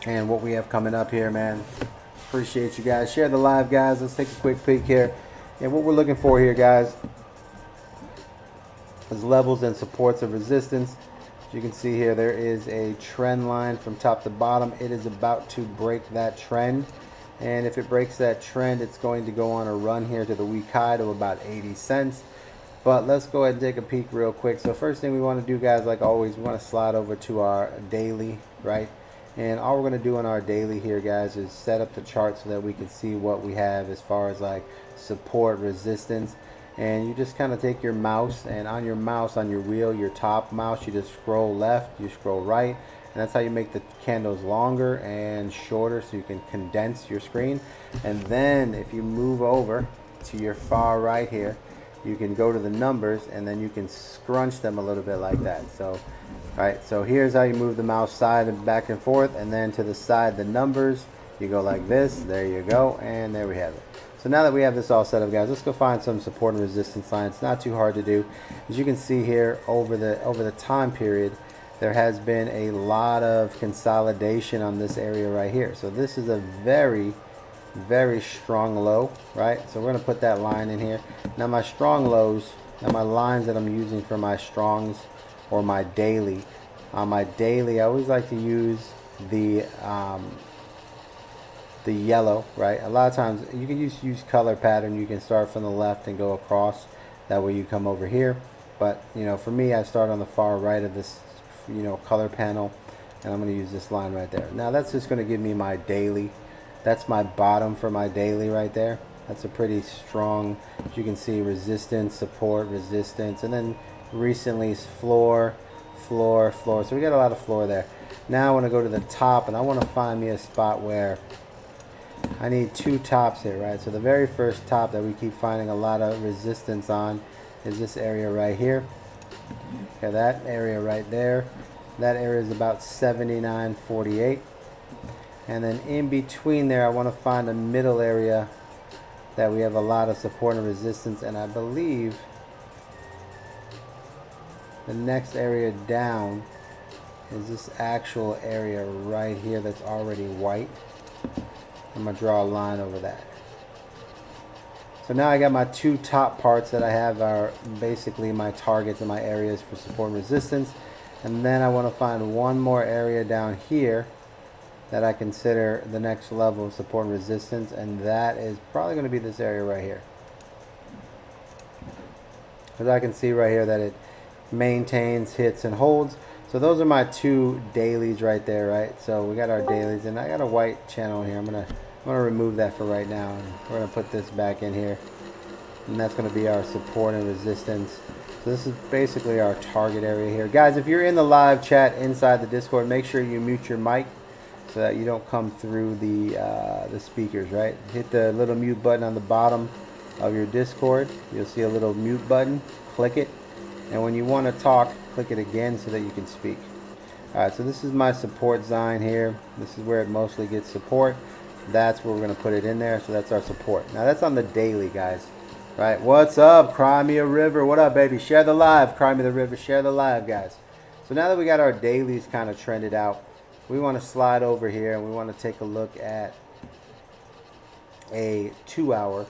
and what we have coming up here, man. Appreciate you guys. Share the live, guys. Let's take a quick peek here. And what we're looking for here, guys, is levels and supports of resistance. As you can see here, there is a trend line from top to bottom. It is about to break that trend. And if it breaks that trend, it's going to go on a run here to the week high to about 80 cents. But let's go ahead and take a peek real quick. So first thing we want to do, guys, like always, we want to slide over to our daily, right? And all we're going to do on our daily here, guys, is set up the chart so that we can see what we have as far as like support, resistance. And you just kind of take your mouse, and on your mouse, on your wheel, your top mouse, you just scroll left, you scroll right, and that's how you make the candles longer and shorter so you can condense your screen. And then if you move over to your far right here, you can go to the numbers, and then you can scrunch them a little bit like that. So alright, so here's how you move the mouse side and back and forth, and then to the side the numbers, you go like this, there you go, and there we have it. So now that we have this all set up, guys, let's go find some support and resistance lines. It's not too hard to do. As you can see here, over the time period, there has been a lot of consolidation on this area right here. So this is a very, very strong low, right? So we're going to put that line in here. Now my strong lows, now my lines that I'm using for my strongs or my daily. On my daily, I always like to use the yellow, right? A lot of times you can use color pattern. You can start from the left and go across. That way you come over here. But you know, for me, I start on the far right of this, you know, color panel, and I'm going to use this line right there. Now that's just going to give me my daily. That's my bottom for my daily right there. That's a pretty strong, as you can see, resistance, support, resistance, and then recently floor, floor, floor. So we got a lot of floor there. Now I want to go to the top, and I want to find me a spot where I need two tops here, right? So the very first top that we keep finding a lot of resistance on is this area right here. Okay, that area right there. That area is about 79.48. And then in between there, I want to find a middle area that we have a lot of support and resistance. And I believe the next area down is this actual area right here that's already white. I'm going to draw a line over that. So now I got my two top parts that I have are basically my targets and my areas for support and resistance. And then I want to find one more area down here that I consider the next level of support and resistance, and that is probably going to be this area right here. Because I can see right here that it maintains, hits, and holds. So those are my two dailies right there, right? So we got our dailies, and I got a white channel here. I'm gonna remove that for right now, and we're gonna put this back in here, and that's gonna be our support and resistance. So this is basically our target area here, guys. If you're in the live chat inside the Discord, make sure you mute your mic so that you don't come through the speakers, right? Hit the little mute button on the bottom of your Discord. You'll see a little mute button. Click it, and when you want to talk, click it again so that you can speak. Alright, so this is my support zone here. This is where it mostly gets support. That's where we're going to put it in there. So that's our support. Now that's on the daily, guys. Right? What's up? Cry me a river. What up, baby? Share the live. Cry me the river. Share the live, guys. So now that we got our dailies kind of trended out, we want to slide over here and we want to take a look at a 2-hour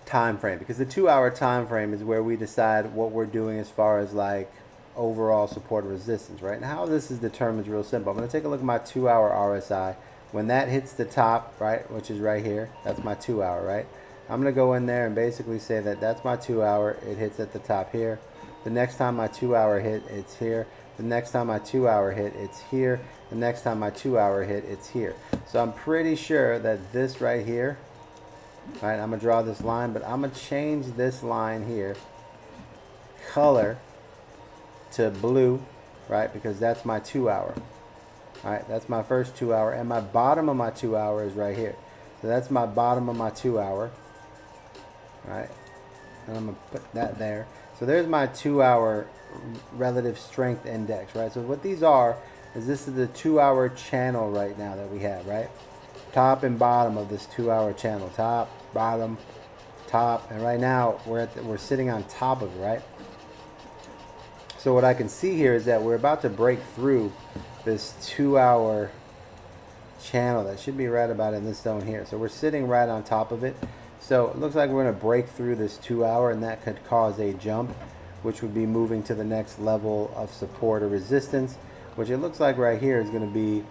time frame, because the 2-hour time frame is where we decide what we're doing as far as like overall support and resistance, right? And how this is determined is real simple. I'm going to take a look at my 2-hour RSI. When that hits the top, right, which is right here, that's my 2-hour, right? I'm going to go in there and basically say that that's my 2-hour. It hits at the top here. The next time my 2-hour hit, it's here. The next time my 2-hour hit, it's here. The next time my 2-hour hit, it's here. So I'm pretty sure that this right here, right, I'm going to draw this line, but I'm going to change this line here, color to blue, right, because that's my 2-hour. Alright, that's my first 2-hour, and my bottom of my 2-hour is right here. So that's my bottom of my 2-hour. Right, and I'm going to put that there. So there's my 2-hour relative strength index, right? So what these are is this is the 2-hour channel right now that we have, right? Top and bottom of this 2-hour channel. Top, bottom, top, and right now we're sitting on top of it, right? So what I can see here is that we're about to break through this 2-hour channel that should be right about in this zone here. So we're sitting right on top of it. So it looks like we're going to break through this 2-hour, and that could cause a jump, which would be moving to the next level of support or resistance, which it looks like right here is going to be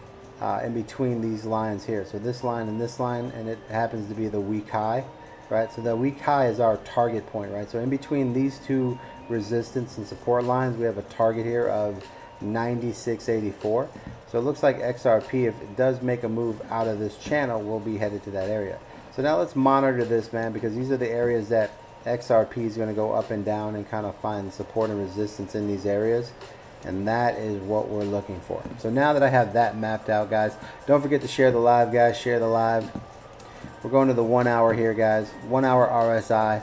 in between these lines here. So this line and this line, and it happens to be the weak high, right? So the weak high is our target point, right? So in between these two resistance and support lines, we have a target here of 96.84. So it looks like XRP, if it does make a move out of this channel, will be headed to that area. So now let's monitor this, man, because these are the areas that XRP is going to go up and down and kind of find support and resistance in these areas. And that is what we're looking for. So now that I have that mapped out, guys, don't forget to share the live, guys. Share the live. We're going to the 1 hour here, guys. 1 hour RSI.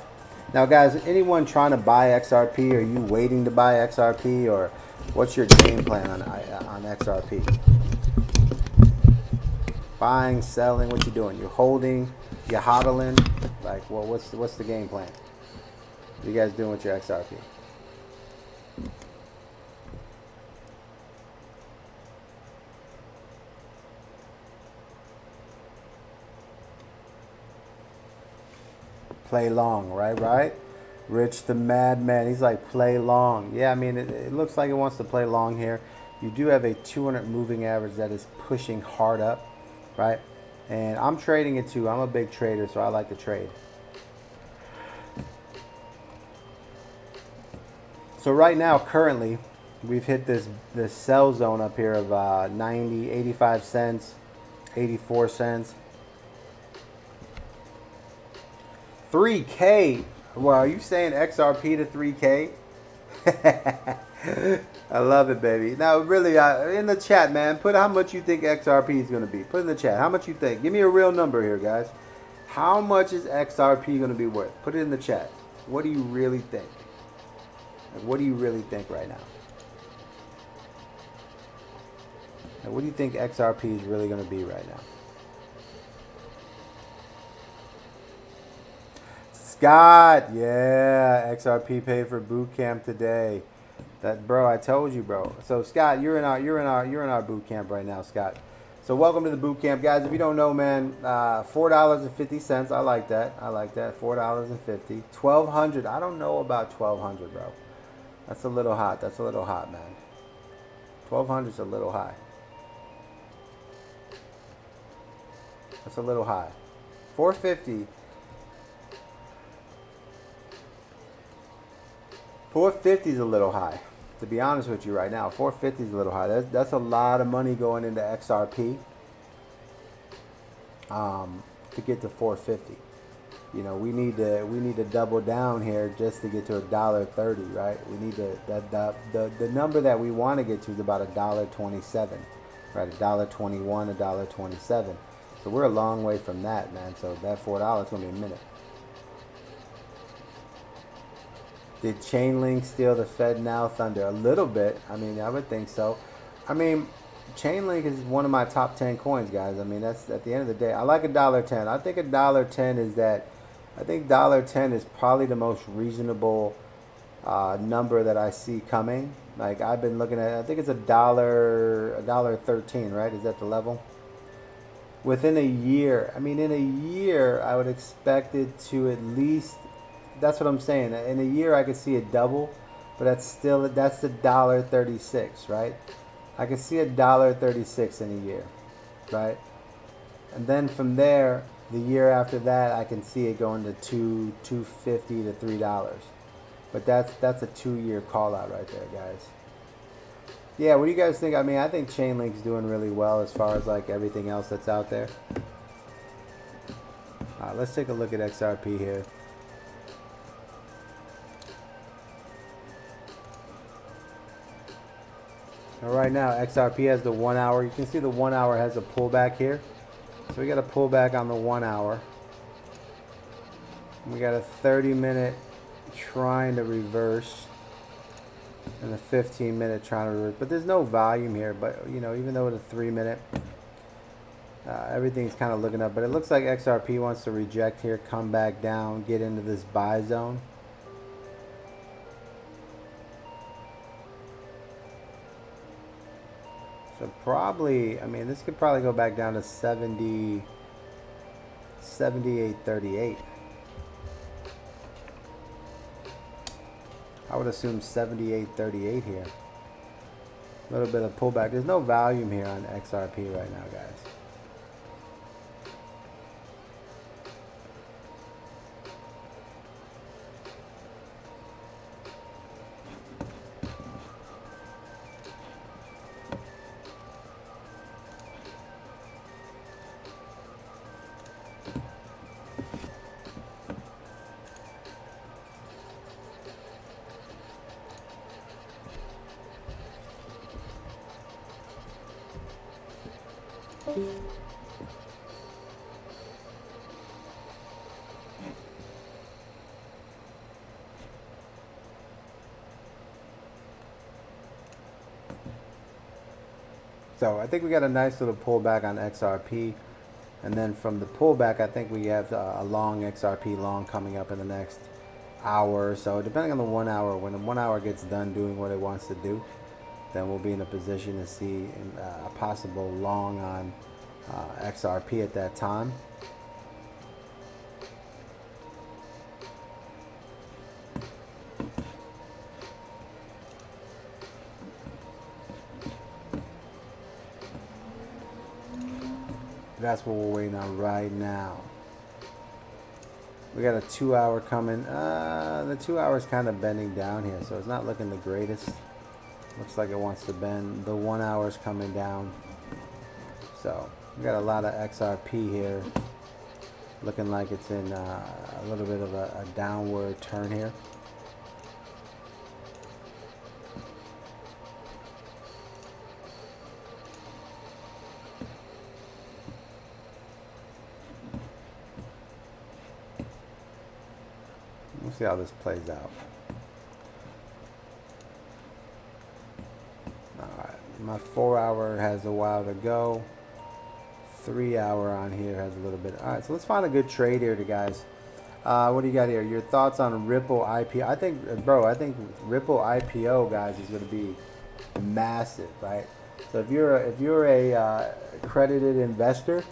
Now, guys, anyone trying to buy XRP? Are you waiting to buy XRP, or what's your game plan on XRP? Buying, selling, what you doing? You're holding, you're hodling. Like, well, what's the game plan? What are you guys doing with your XRP? Play long, right? Rich the madman, he's like, play long. Yeah, I mean, it looks like it wants to play long here. You do have a 200 moving average that is pushing hard up, right? And I'm trading it too. I'm a big trader, so I like to trade. So right now, currently, we've hit this sell zone up here of 90, 85 cents, 84 cents. 3K. Well, are you saying XRP to 3K? I love it, baby. Now, really, in the chat, man, put how much you think XRP is going to be. Put in the chat. How much you think? Give me a real number here, guys. How much is XRP going to be worth? Put it in the chat. What do you really think? Like, what do you really think right now? Like, what do you think XRP is really going to be right now? Scott, yeah, XRP paid for boot camp today. That, bro, I told you, bro. So Scott, you're in our boot camp right now, Scott. So welcome to the boot camp, guys. If you don't know, man, $4.50. I like that. $4.50. 1,200. I don't know about 1,200, bro. That's a little hot. That's a little hot, man. 1,200 is a little high. That's a little high. 450. 450 is a little high, to be honest with you right now. 450 is a little high. That's a lot of money going into XRP to get to 450. You know, we need to double down here just to get to $1.30, right? We need to the number that we want to get to is about $1.27, right? $1.21, $1.27. So we're a long way from that, man. So that $4 is gonna be a minute. Did Chainlink steal the Fed Now thunder? A little bit. I mean, I would think so. I mean, Chainlink is one of my top 10 coins, guys. I mean, that's at the end of the day. I like $1.10. I think $1.10 is that. I think $1.10 is probably the most reasonable number that I see coming. Like, I've been looking at. I think it's $1.13, right? Is that the level? Within a year. I mean, in a year, I would expect it to at least. That's what I'm saying. In a year, I could see it double, but that's the $1.36, right? I could see $1.36 in a year, right? And then from there, the year after that, I can see it going to $2.50 to $3. But that's a 2-year call out right there, guys. Yeah, what do you guys think? I mean, I think Chainlink's doing really well as far as like everything else that's out there. All right, let's take a look at XRP here. Right now, XRP has the 1 hour. You can see the 1 hour has a pullback here. So we got a pullback on the 1 hour. We got a 30-minute trying to reverse. And a 15-minute trying to reverse. But there's no volume here. But, you know, even though it's a 3-minute, everything's kind of looking up. But it looks like XRP wants to reject here, come back down, get into this buy zone. So probably, I mean, this could probably go back down to 70, 78.38. I would assume 78.38 here. A little bit of pullback. There's no volume here on XRP right now, guys. So I think we got a nice little pullback on XRP. And then from the pullback, I think we have a long XRP long coming up in the next hour or so. Depending on the 1 hour, when the 1 hour gets done doing what it wants to do, then we'll be in a position to see a possible long on XRP at that time. That's what we're waiting on right now. We got a 2 hour coming. The 2 hours kind of bending down here, so it's not looking the greatest. Looks like it wants to bend. The 1 hour's coming down. So we got a lot of XRP here. Looking like it's in a little bit of a downward turn here. We'll see how this plays out. Alright, my 4 hour has a while to go. 3 hour on here has a little bit. Alright, so let's find a good trade here, guys. What do you got here? Your thoughts on Ripple IPO? I think Ripple IPO, guys, is going to be massive, right? So if you're a accredited investor,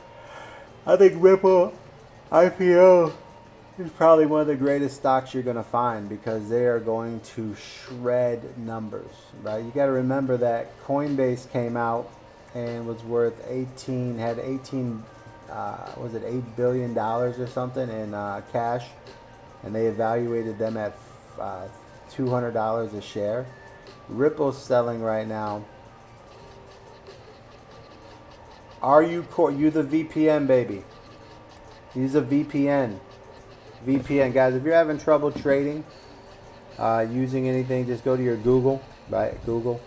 I think Ripple IPO is probably one of the greatest stocks you're going to find, because they are going to shred numbers, right? You got to remember that Coinbase came out and was worth 18, was it $8 billion or something in cash, and they evaluated them at $200 a share. Ripple's selling right now. Are you the VPN, baby? Use a VPN. VPN, guys. If you're having trouble trading using anything, just go to your Google, right? Google.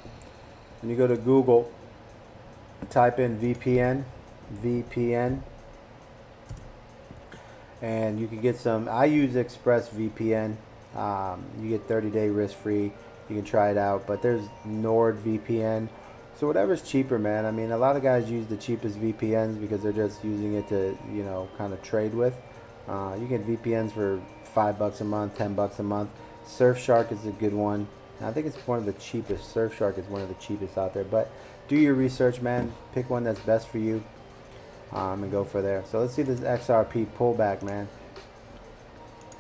When you go to Google, type in VPN, and you can get some. I use ExpressVPN. You get 30-day risk-free. You can try it out, but there's NordVPN. So whatever's cheaper, man. I mean, a lot of guys use the cheapest VPNs because they're just using it to, you know, kind of trade with. You get VPNs for $5 a month, $10 a month. Surfshark is a good one. I think it's one of the cheapest. Surfshark is one of the cheapest out there. But do your research, man. Pick one that's best for you, and go for there. So let's see this XRP pullback, man.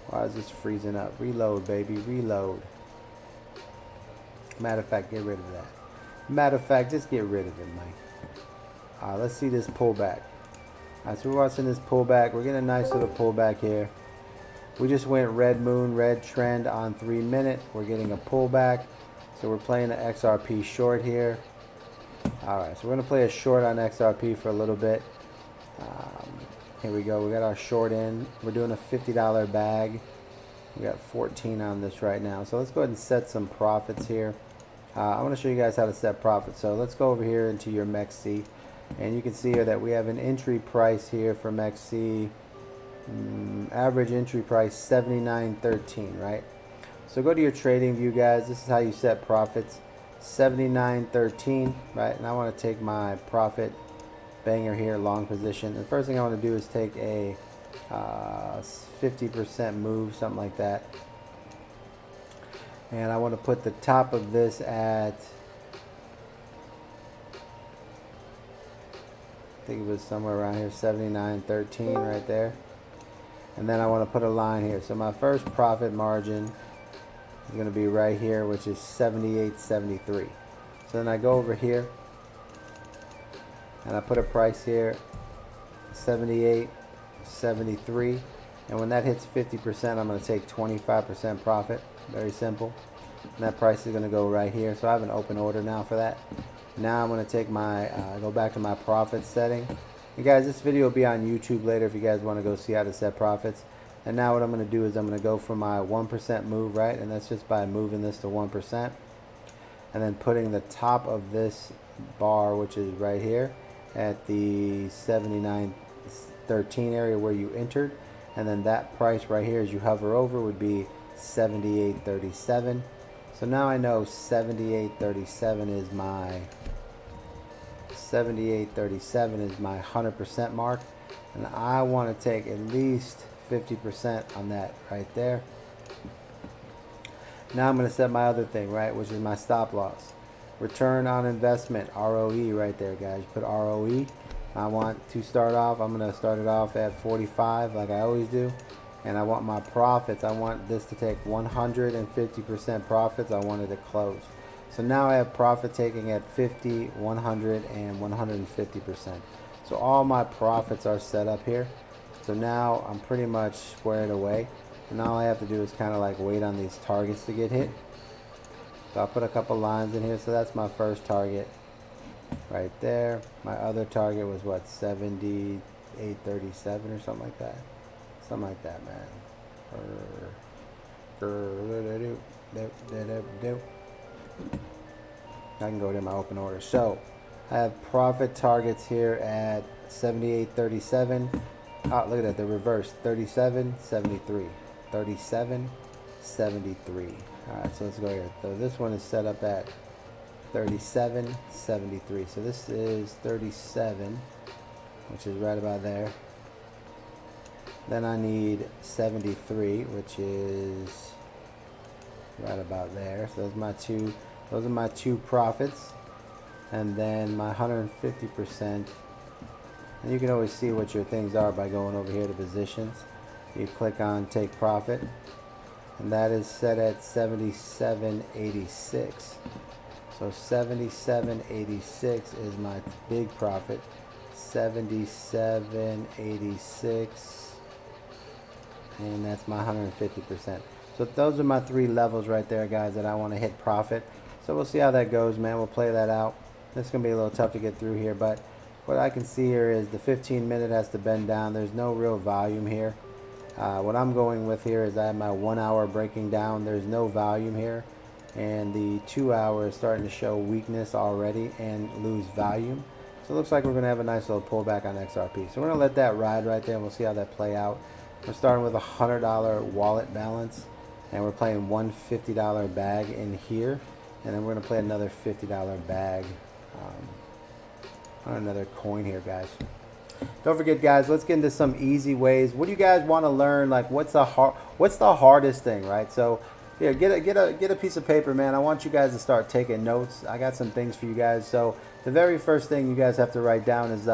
Why is this freezing up? Reload, baby. Reload. Matter of fact, get rid of that. Matter of fact, just get rid of it, man. Let's see this pullback. Alright, so we're watching this pullback. We're getting a nice little pullback here. We just went red moon, red trend on 3 minute. We're getting a pullback. So we're playing an XRP short here. Alright, so we're going to play a short on XRP for a little bit. Here we go. We got our short in. We're doing a $50 bag. We got 14 on this right now. So let's go ahead and set some profits here. I want to show you guys how to set profits. So let's go over here into your MEXC. And you can see here that we have an entry price here for MEXC. Average entry price $79.13, right? So go to your trading view, guys. This is how you set profits. $79.13, right? And I want to take my profit banger here, long position. The first thing I want to do is take a 50% move, something like that. And I want to put the top of this at I think it was somewhere around here, 79.13 right there. And then I want to put a line here. So my first profit margin is going to be right here, which is 78.73. So then I go over here and I put a price here, 78.73. And when that hits 50%, I'm going to take 25% profit. Very simple. And that price is going to go right here. So I have an open order now for that. Now I'm going to take my, go back to my profit setting. And guys, this video will be on YouTube later if you guys want to go see how to set profits. And now what I'm going to do is I'm going to go for my 1% move, right? And that's just by moving this to 1%. And then putting the top of this bar, which is right here, at the 79.13 area where you entered. And then that price right here, as you hover over, would be 78.37. So now I know 78.37 is my 100% mark, and I want to take at least 50% on that right there. Now I'm going to set my other thing, right, which is my stop loss. Return on investment, ROE, right there, guys. You put ROE. I want to start off, I'm going to start it off at 45 like I always do. And I want my profits, I want this to take 150% profits. I want it to close. So now I have profit taking at 50, 100, and 150%. So all my profits are set up here. So now I'm pretty much squared away. And all I have to do is kind of like wait on these targets to get hit. So I'll put a couple lines in here. So that's my first target right there. My other target was what, 78.37 or something like that. Something like that, man. I can go to my open order. So I have profit targets here at 78.37. Oh, look at that, the reverse, 37.73. 37.73. Alright, so let's go here. So this one is set up at 37.73. So this is 37, which is right about there. Then I need 73, which is right about there. So those are my two profits. And then my 150%. And you can always see what your things are by going over here to positions. You click on take profit. And that is set at 77.86. So 77.86 is my big profit. 77.86. And that's my 150%. So those are my three levels right there, guys, that I want to hit profit. So we'll see how that goes, man. We'll play that out. It's going to be a little tough to get through here, but what I can see here is the 15-minute has to bend down. There's no real volume here. What I'm going with here is I have my 1 hour breaking down. There's no volume here. And the 2 hour is starting to show weakness already and lose volume. So it looks like we're going to have a nice little pullback on XRP. So we're going to let that ride right there, and we'll see how that play out. We're starting with a $100 wallet balance, and we're playing one $50 bag in here, and then we're going to play another $50 bag on another coin here, guys. Don't forget, guys, let's get into some easy ways. What do you guys want to learn? Like, what's the hardest thing, right? So here, get a piece of paper, man. I want you guys to start taking notes. I got some things for you guys. So the very first thing you guys have to write down is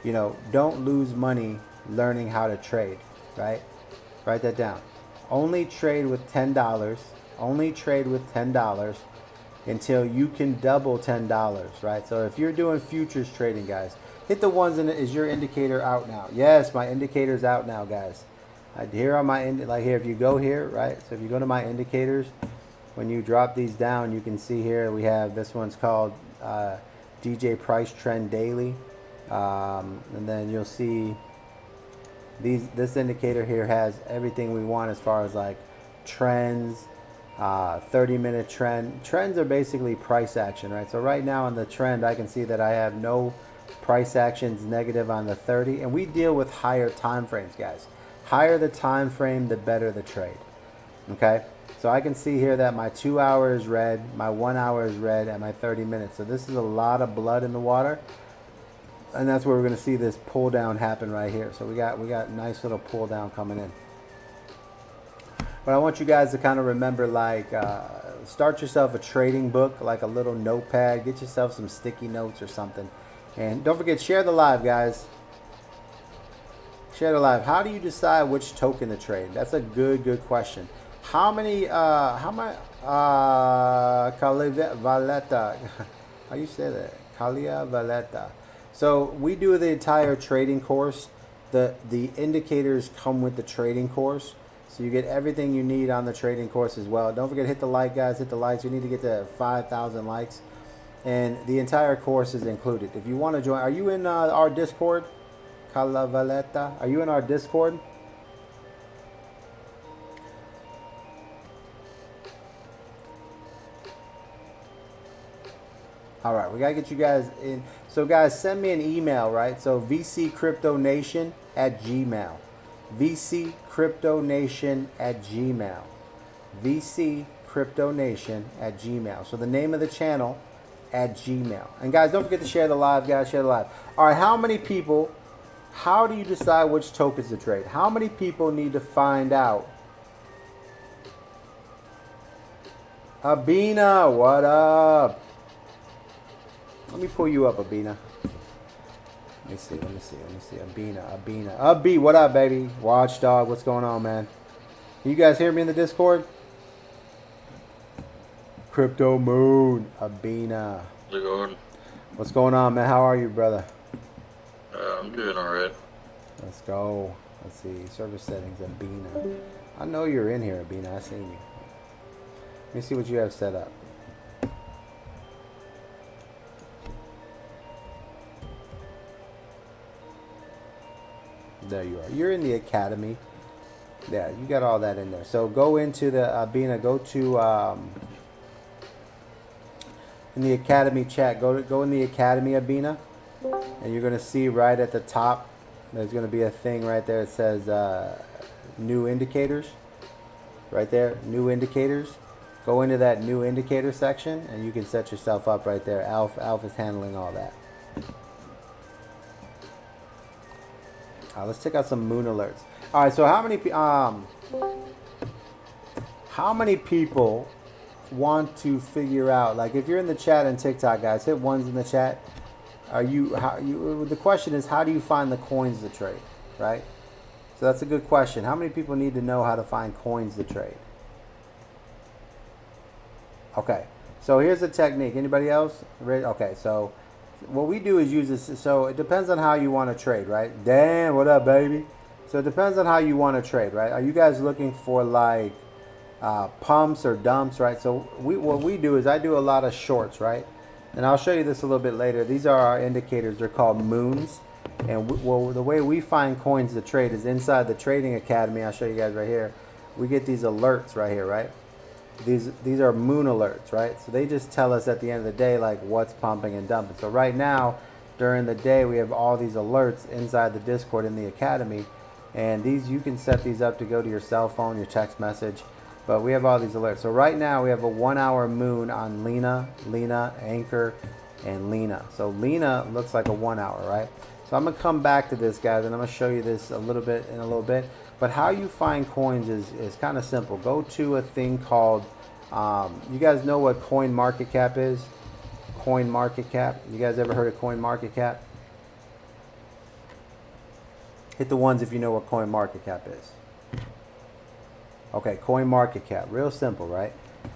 you know, don't lose money learning how to trade, right? Write that down. Only trade with $10. Only trade with $10 until you can double $10, right? So if you're doing futures trading, guys, hit the ones in it. Is your indicator out now? Yes, my indicator's out now, guys. Here on my like here, if you go here, right? So if you go to my indicators, when you drop these down, you can see here we have this one's called DJ Price Trend Daily, and then you'll see this indicator here has everything we want as far as like trends, 30-minute trend. Trends are basically price action, right? So right now on the trend, I can see that I have no price actions negative on the 30, and we deal with higher time frames, guys. Higher the time frame, the better the trade. Okay, so I can see here that my 2 hour is red, my 1 hour is red, and my 30 minutes. So this is a lot of blood in the water, and that's where we're going to see this pull down happen right here. So we got nice little pull down coming in. But I want you guys to kind of remember, like, start yourself a trading book, like a little notepad. Get yourself some sticky notes or something. And don't forget, share the live, guys. Share the live. How do you decide which token to trade? That's a good question. How many, Valeta, how you say that? Kalia Valeta. So we do the entire trading course. The indicators come with the trading course. So you get everything you need on the trading course as well. Don't forget, hit the like, guys. Hit the likes. We need to get to 5,000 likes. And the entire course is included. If you want to join, are you in our Discord? Calavaleta. Are you in our Discord? All right, we got to get you guys in. So, guys, send me an email, right? So, vccryptonation@gmail. vccryptonation@gmail. vccryptonation@gmail. So, the name of the channel at Gmail. And, guys, don't forget to share the live, guys. Share the live. All right, how many people, how do you decide which tokens to trade? How many people need to find out? Abina, what up? Let me pull you up, Abina. Let me see. Abina. Abi, what up, baby? Watchdog, what's going on, man? Can you guys hear me in the Discord? Crypto Moon, Abina. What's going on, man? How are you, brother? I'm doing alright. Let's go. Let's see. Service settings, Abina. I know you're in here, Abina. I seen you. Let me see what you have set up. There you are. You're in the academy. Yeah, you got all that in there. So go into the Abina. Go to in the academy chat. Go in the academy, Abina, and you're gonna see right at the top. There's gonna be a thing right there. It says new indicators. Right there, new indicators. Go into that new indicator section, and you can set yourself up right there. Alf is handling all that. Let's check out some moon alerts. All right, so how many people want to figure out, like, if you're in the chat and TikTok, guys, hit ones in the chat. The question is, how do you find the coins to trade, right? So that's a good question. How many people need to know how to find coins to trade? Okay, so here's the technique. Anybody else? Okay, so what we do is use this. So it depends on how you want to trade, right? Dan, what up, baby? So it depends on how you want to trade, right? Are you guys looking for like pumps or dumps, right? So what we do is I do a lot of shorts, right? And I'll show you this a little bit later. These are our indicators. They're called moons. And the way we find coins to trade is inside the Trading Academy. I'll show you guys right here. We get these alerts right here, right? These are moon alerts, right? So they just tell us at the end of the day, like, what's pumping and dumping. So right now, during the day, we have all these alerts inside the Discord in the Academy. And you can set these up to go to your cell phone, your text message. But we have all these alerts. So right now, we have a 1 hour moon on Lena, Anchor, and Lena. So Lena looks like a 1 hour, right? So I'm going to come back to this, guys, and I'm going to show you this a little bit. But how you find coins is kind of simple. Go to a thing called, you guys know what CoinMarketCap is? CoinMarketCap. You guys ever heard of CoinMarketCap? Hit the ones if you know what CoinMarketCap is. Okay, CoinMarketCap. Real simple, right?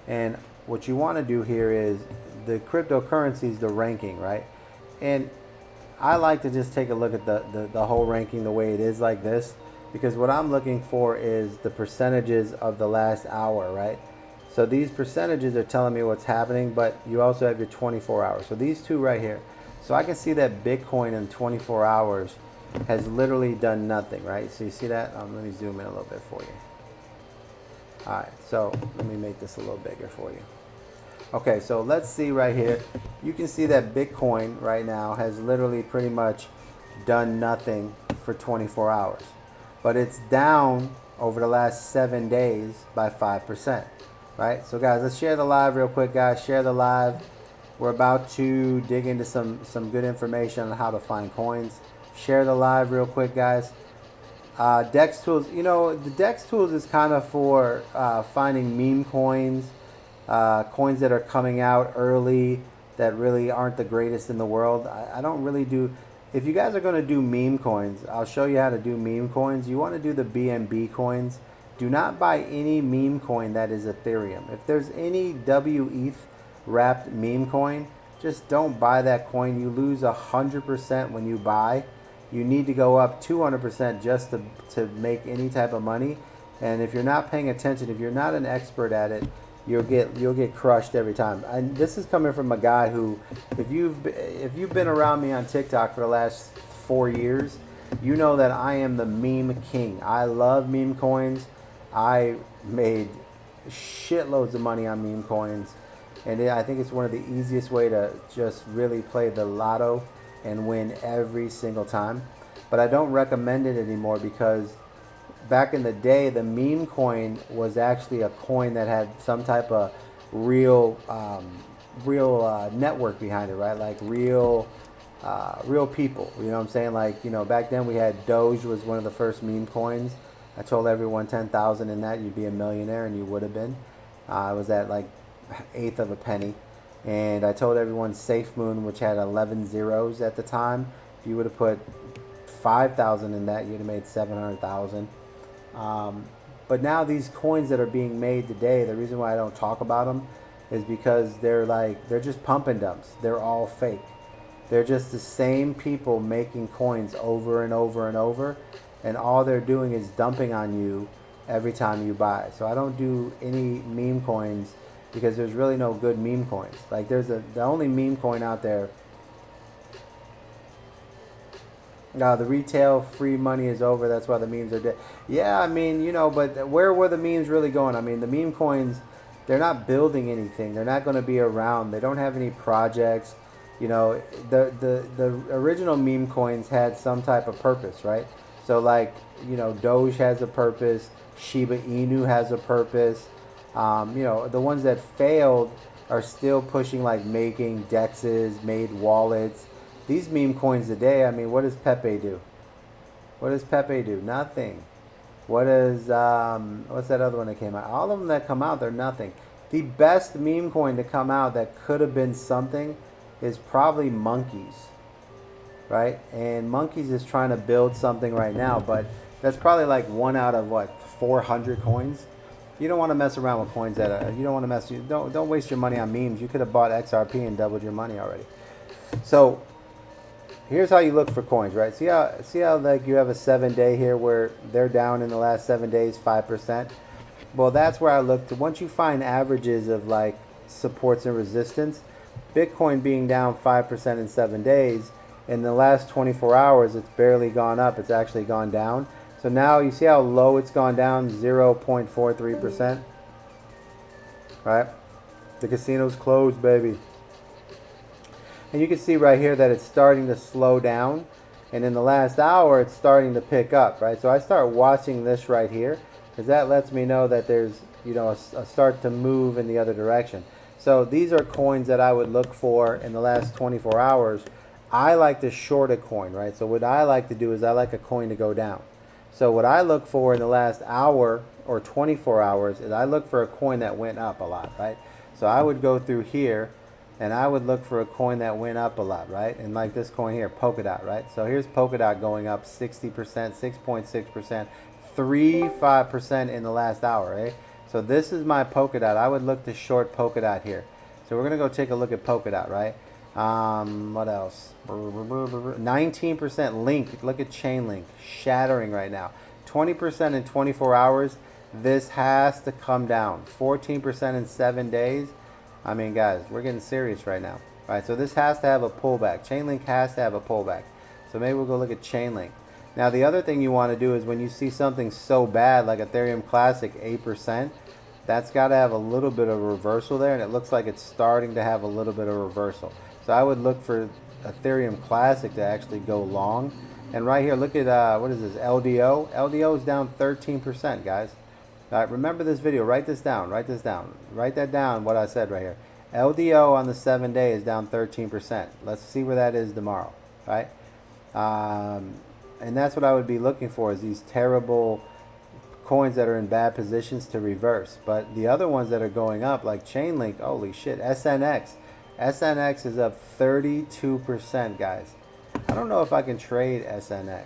And what you want to do here is the cryptocurrencies, the ranking, right? And I like to just take a look at the whole ranking the way it is like this. Because what I'm looking for is the percentages of the last hour, right? So these percentages are telling me what's happening, but you also have your 24 hours. So these two right here. So I can see that Bitcoin in 24 hours has literally done nothing, right? So you see that? Let me zoom in a little bit for you. All right, so let me make this a little bigger for you. Okay, so let's see right here. You can see that Bitcoin right now has literally pretty much done nothing for 24 hours. But it's down over the last 7 days by 5%, right? So guys, let's share the live real quick, guys. Share the live. We're about to dig into some good information on how to find coins. Share the live real quick, guys. Dex Tools, you know, the Dex Tools is kind of for finding meme coins, coins that are coming out early, that really aren't the greatest in the world. I don't really do. If you guys are going to do meme coins, I'll show you how to do meme coins. You want to do the BNB coins. Do not buy any meme coin that is Ethereum. If there's any WETH wrapped meme coin, just don't buy that coin. You lose 100% when you buy. You need to go up 200% just to make any type of money. And if you're not paying attention, if you're not an expert at it, you'll get crushed every time. And this is coming from a guy who, if you've been around me on TikTok for the last 4 years, you know that I am the meme king. I love meme coins. I made shitloads of money on meme coins, and I think it's one of the easiest way to just really play the lotto and win every single time. But I don't recommend it anymore because back in the day, the meme coin was actually a coin that had some type of real network behind it, right? Like real people. You know what I'm saying? Like, back then we had Doge was one of the first meme coins. I told everyone 10,000 in that, you'd be a millionaire, and you would have been. I was at like eighth of a penny. And I told everyone SafeMoon, which had 11 zeros at the time, if you would have put 5,000 in that, you'd have made 700,000. But now these coins that are being made today, the reason why I don't talk about them is because they're just pump and dumps. They're all fake. They're just the same people making coins over and over and over, and all they're doing is dumping on you every time you buy. So I don't do any meme coins because there's really no good meme coins. Like the only meme coin out there. The retail free money is over. That's why the memes are dead. Yeah, I mean, but where were the memes really going? I mean, the meme coins, they're not building anything. They're not going to be around. They don't have any projects. The original meme coins had some type of purpose, right? So like, Doge has a purpose. Shiba Inu has a purpose. The ones that failed are still pushing, like making dexes, made wallets. These meme coins today, I mean, what does Pepe do? What does Pepe do? Nothing. What is, what's that other one that came out? All of them that come out, they're nothing. The best meme coin to come out that could have been something is probably Monkeys, right? And Monkeys is trying to build something right now, but that's probably like 1 out of 400 coins. You don't want to mess around with coins that you don't want to mess. Don't waste your money on memes. You could have bought XRP and doubled your money already. So here's how you look for coins, right? See how like you have a 7-day here where they're down in the last 7 days 5%. Well, that's where I look to. Once you find averages of like supports and resistance, Bitcoin being down 5% in 7 days, in the last 24 hours it's barely gone up. It's actually gone down. So now you see how low it's gone down, 0.43%, right? The casino's closed, baby. And you can see right here that it's starting to slow down. And in the last hour, it's starting to pick up, right? So I start watching this right here because that lets me know that there's, a start to move in the other direction. So these are coins that I would look for in the last 24 hours. I like to short a coin, right? So what I like to do is I like a coin to go down. So what I look for in the last hour or 24 hours is I look for a coin that went up a lot, right? So I would go through here and I would look for a coin that went up a lot, right? And like this coin here, Polkadot, right? So here's Polkadot going up 60%, 6.6%, 3.5% in the last hour, right? So this is my Polkadot. I would look to short Polkadot here. So we're going to go take a look at Polkadot, right? What else? 19% Link. Look at Chainlink. Shattering right now. 20% in 24 hours. This has to come down. 14% in 7 days. I mean, guys, we're getting serious right now. All right, so this has to have a pullback. Chainlink has to have a pullback. So maybe we'll go look at Chainlink. Now, the other thing you want to do is when you see something so bad like Ethereum Classic, 8%, that's got to have a little bit of a reversal there, and it looks like it's starting to have a little bit of a reversal. So I would look for Ethereum Classic to actually go long. And right here, look at, what is this, LDO? LDO is down 13%, guys. All right, remember this video. Write this down. Write this down. Write that down, what I said right here. LDO on the 7 day is down 13%. Let's see where that is tomorrow, right? And that's what I would be looking for, is these terrible coins that are in bad positions to reverse. But the other ones that are going up, like Chainlink, holy shit, SNX. SNX is up 32%, guys. I don't know if I can trade SNX.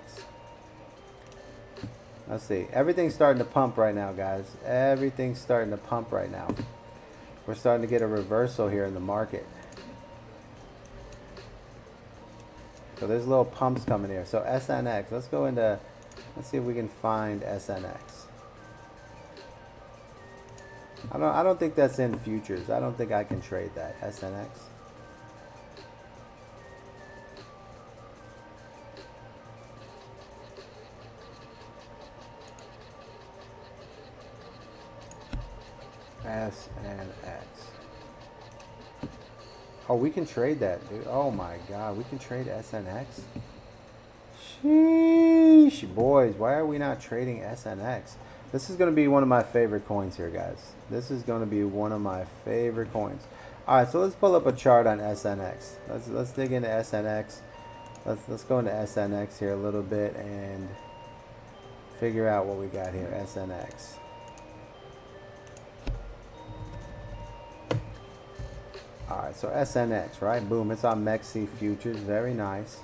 Let's see. Everything's starting to pump right now, guys. Everything's starting to pump right now. We're starting to get a reversal here in the market. So there's little pumps coming here. So SNX, let's go into, let's see if we can find SNX. I don't think that's in futures. I don't think I can trade that, SNX. SNX. Oh, we can trade that, dude. Oh my God, we can trade SNX. Sheesh, boys, why are we not trading SNX? This is going to be one of my favorite coins here, guys. This is going to be one of my favorite coins. All right, so let's pull up a chart on SNX. Let's dig into SNX. Let's go into SNX here a little bit and figure out what we got here. SNX. Alright, so SNX, right? Boom, it's on MEXC futures. Very nice.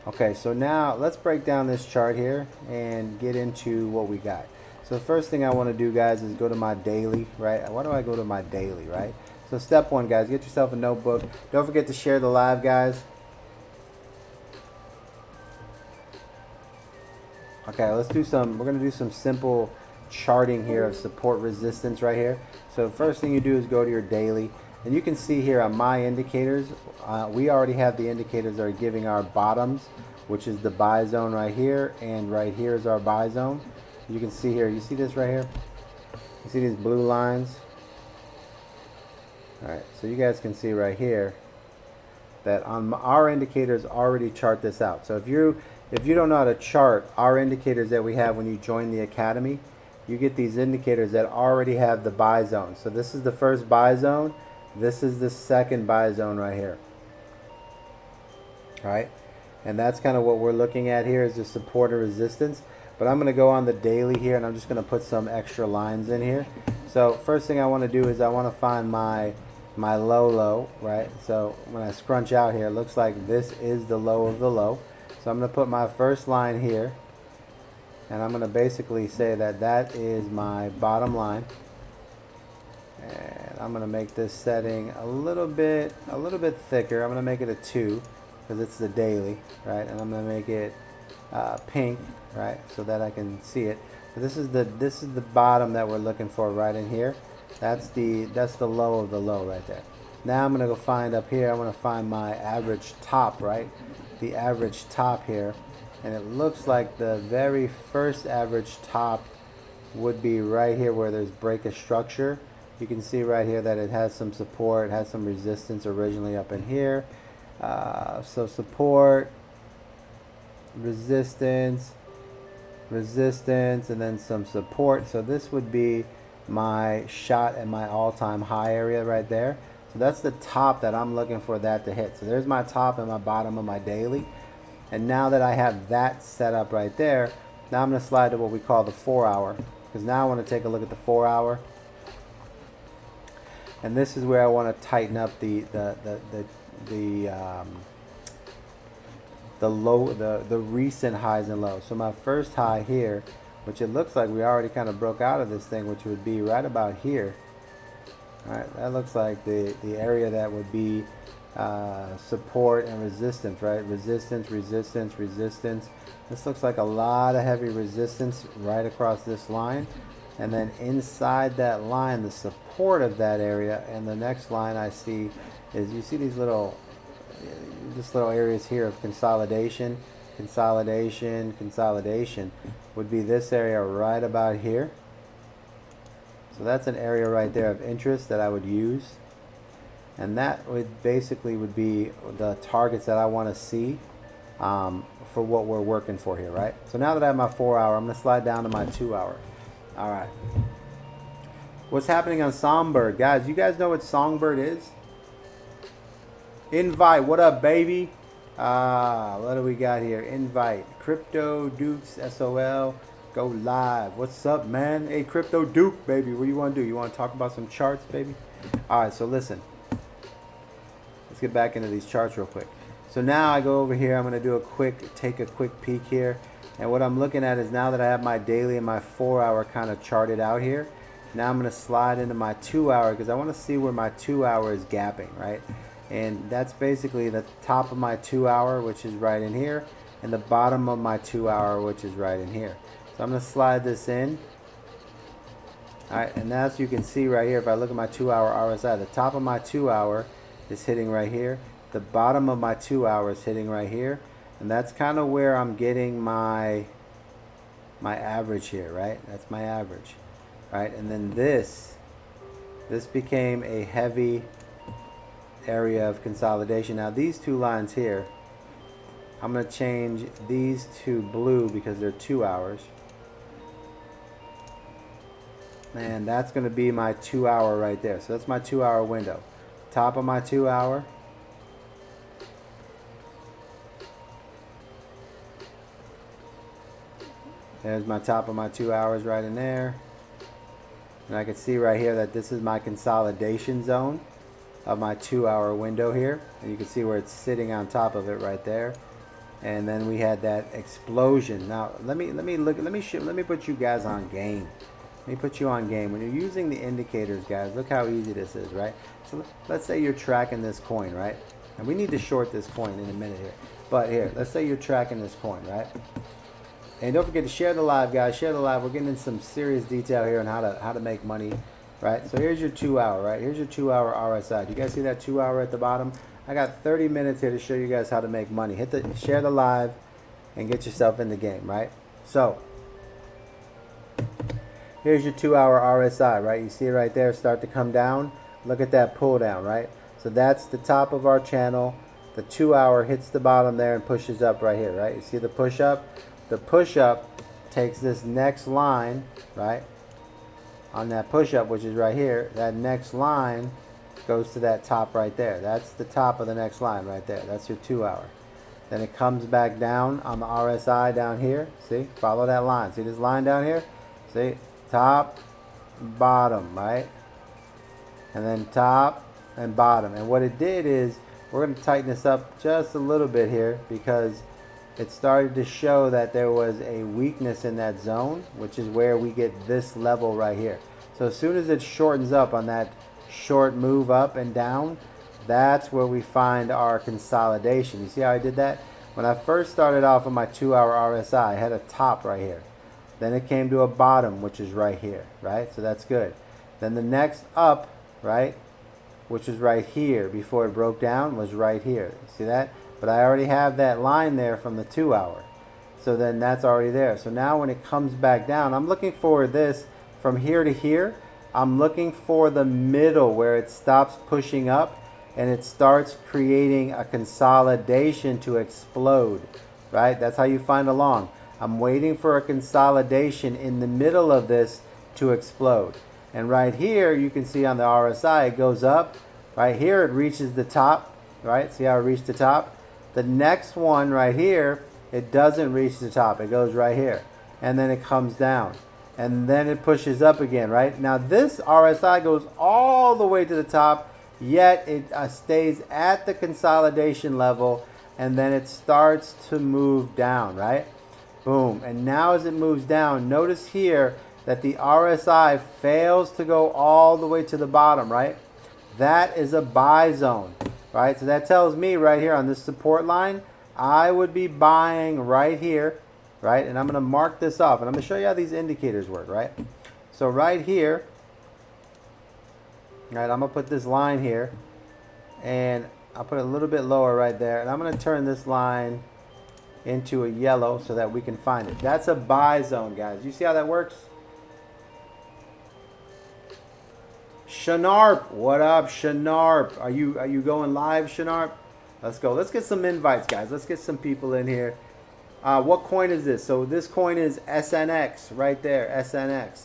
Okay, so now let's break down this chart here and get into what we got. So the first thing I want to do, guys, is go to my daily, right? Why do I go to my daily, right? So step one, guys, get yourself a notebook. Don't forget to share the live, guys. Okay, let's do some, we're going to do some simple charting here of support resistance right here. So the first thing you do is go to your daily. And you can see here on my indicators, we already have the indicators that are giving our bottoms, which is the buy zone right here, and right here is our buy zone. You can see here, you see this right here? You see these blue lines? Alright, so you guys can see right here that on our indicators already chart this out. So if you don't know how to chart our indicators that we have when you join the academy, you get these indicators that already have the buy zone. So this is the first buy zone. This is the second buy zone right here. All right, and that's kind of what we're looking at here is the support and resistance. But I'm going to go on the daily here, and I'm just going to put some extra lines in here. So first thing I want to do is I want to find my low, right? So when I scrunch out here, it looks like this is the low of the low. So I'm going to put my first line here, and I'm going to basically say that that is my bottom line. And I'm going to make this setting a little bit thicker. I'm going to make it a 2 because it's the daily, right? And I'm going to make it pink, right, so that I can see it. So this is the bottom that we're looking for right in here. That's the low of the low right there. Now I'm going to go find up here. I'm going to find my average top, right? The average top here, and it looks like the very first average top would be right here where there's break of structure. You can see right here that it has some support, has some resistance originally up in here. So support, resistance, resistance, and then some support. So this would be my shot at my all-time high area right there. So that's the top that I'm looking for that to hit. So there's my top and my bottom of my daily. And now that I have that set up right there, now I'm going to slide to what we call the 4-hour. Because now I want to take a look at the 4-hour. And this is where I want to tighten up the recent highs and lows. So my first high here, which it looks like we already kind of broke out of this thing, which would be right about here. All right, that looks like the area that would be support and resistance, right? Resistance, resistance, resistance. This looks like a lot of heavy resistance right across this line. And then inside that line, the support of that area, and the next line I see is, you see these little areas here of consolidation, consolidation, consolidation, would be this area right about here. So that's an area right there of interest that I would use. And that would basically would be the targets that I want to see for what we're working for here, right? So now that I have my 4-hour, I'm going to slide down to my 2-hour. All right. What's happening on Songbird? Guys, you guys know what Songbird is? Invite. What up, baby? What do we got here? Invite. Crypto Dukes SOL. Go live. What's up, man? Hey, Crypto Duke, baby. What do you want to do? You want to talk about some charts, baby? All right, so listen. Let's get back into these charts real quick. So now I go over here. I'm going to take a quick peek here. And what I'm looking at is now that I have my daily and my 4 hour kind of charted out here, now I'm going to slide into my 2 hour because I want to see where my 2 hour is gapping, right? And that's basically the top of my 2 hour, which is right in here, and the bottom of my 2 hour, which is right in here. So I'm going to slide this in. Alright, and as you can see right here, if I look at my 2 hour RSI, the top of my 2 hour is hitting right here. The bottom of my 2 hour is hitting right here. And that's kind of where I'm getting my average here, right? That's my average. Right? And then this became a heavy area of consolidation. Now these two lines here, I'm going to change these to blue because they're 2 hours. And that's going to be my 2 hour right there. So that's my 2 hour window. Top of my 2 hour. There's my top of my 2 hours right in there. And I can see right here that this is my consolidation zone of my 2 hour window here. And you can see where it's sitting on top of it right there. And then we had that explosion. Now let me put you guys on game. Let me put you on game. When you're using the indicators, guys, look how easy this is, right? So let's say you're tracking this coin, right? And we need to short this coin in a minute here. But here, let's say you're tracking this coin, right? And don't forget to share the live, guys. Share the live. We're getting into some serious detail here on how to make money, right? So here's your 2 hour, right? Here's your 2 hour RSI. Do you guys see that 2 hour at the bottom? I got 30 minutes here to show you guys how to make money. Share the live and get yourself in the game, right? So here's your 2 hour RSI, right? You see it right there start to come down. Look at that pull down, right? So that's the top of our channel. The 2 hour hits the bottom there and pushes up right here, right? You see the push up? The push up takes this next line, right? On that push up, which is right here, that next line goes to that top right there. That's the top of the next line right there. That's your 2 hour. Then it comes back down on the RSI down here. See? Follow that line. See this line down here? See? Top, bottom, right? And then top and bottom. And what it did is, we're going to tighten this up just a little bit here because it started to show that there was a weakness in that zone, which is where we get this level right here. So as soon as it shortens up on that short move up and down, that's where we find our consolidation. You see how I did that? When I first started off on my 2 hour RSI, I had a top right here. Then it came to a bottom, which is right here, right? So that's good. Then the next up, right, which was right here before it broke down, was right here. See that? But I already have that line there from the 2 hour. So then that's already there. So now when it comes back down, I'm looking for this from here to here. I'm looking for the middle where it stops pushing up and it starts creating a consolidation to explode, right? That's how you find a long. I'm waiting for a consolidation in the middle of this to explode. And right here, you can see on the RSI, it goes up. Right here, it reaches the top, right? See how it reached the top? The next one right here, it doesn't reach the top. It goes right here. And then it comes down. And then it pushes up again, right? Now this RSI goes all the way to the top, yet it stays at the consolidation level, and then it starts to move down, right? Boom. And now as it moves down, notice here that the RSI fails to go all the way to the bottom, right? That is a buy zone, right? So that tells me right here on this support line, I would be buying right here, right? And I'm going to mark this off, and I'm going to show you how these indicators work, right? So right here, right, I'm going to put this line here, and I'll put it a little bit lower right there, and I'm going to turn this line into a yellow so that we can find it. That's a buy zone, guys. You see how that works? Shanarp, what up, Shanarp? Are you going live, Shanarp? Let's go. Let's get some invites, guys. Let's get some people in here. What coin is this? So this coin is SNX right there, SNX.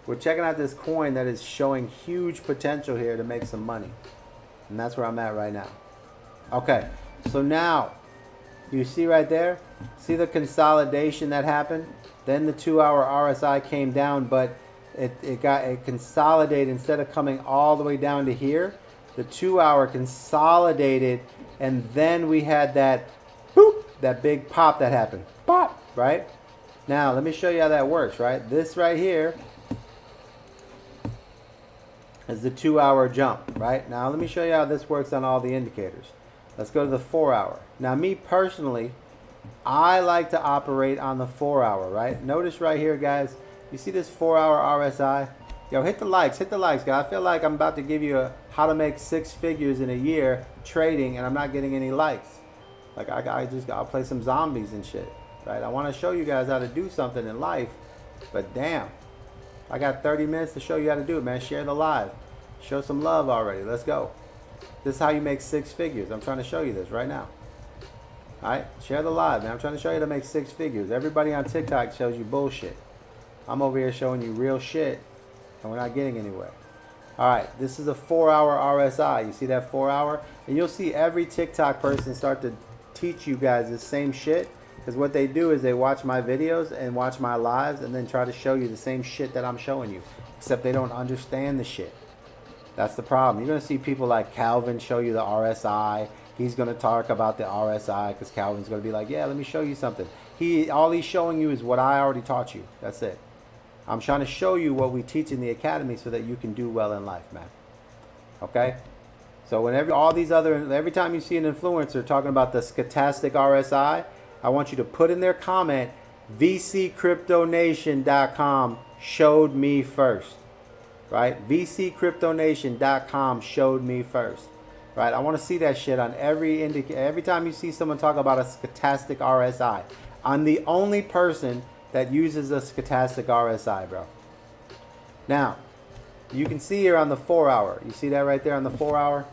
We're checking out this coin that is showing huge potential here to make some money. And that's where I'm at right now. Okay, so now you see right there, see the consolidation that happened? Then the 2 hour RSI came down, but it consolidated. Instead of coming all the way down to here, The 2 hour consolidated, and then we had that boop, that big pop that happened. Pop, right? Now, let me show you how that works, right? This right here is the 2 hour jump, right? Now, let me show you how this works on all the indicators. Let's go to the 4 hour. Now, me personally, I like to operate on the 4 hour, right? Notice right here, guys, you see this 4 hour RSI? Yo, hit the likes, guys. I feel like I'm about to give you how to make 6 figures in a year trading, and I'm not getting any likes. Like, I'll play some zombies and shit, right? I want to show you guys how to do something in life, but damn, I got 30 minutes to show you how to do it, man. Share the live. Show some love already. Let's go. This is how you make 6 figures. I'm trying to show you this right now. All right, share the live, man. I'm trying to show you how to make 6 figures. Everybody on TikTok shows you bullshit. I'm over here showing you real shit, and we're not getting anywhere. All right, this is a 4 hour RSI. You see that 4 hour? And you'll see every TikTok person start to teach you guys the same shit, because what they do is they watch my videos and watch my lives and then try to show you the same shit that I'm showing you, except they don't understand the shit. That's the problem. You're going to see people like Calvin show you the RSI. He's going to talk about the RSI because Calvin's going to be like, yeah, let me show you something. All he's showing you is what I already taught you. That's it. I'm trying to show you what we teach in the academy so that you can do well in life, man. Okay? So whenever every time you see an influencer talking about the stochastic RSI, I want you to put in their comment, vccryptonation.com showed me first. Right? vccryptonation.com showed me first. Right? I want to see that shit on every time you see someone talk about a stochastic RSI. I'm the only person that uses a stochastic RSI, bro. Now, you can see here on the 4 hour. You see that right there on the 4 hour?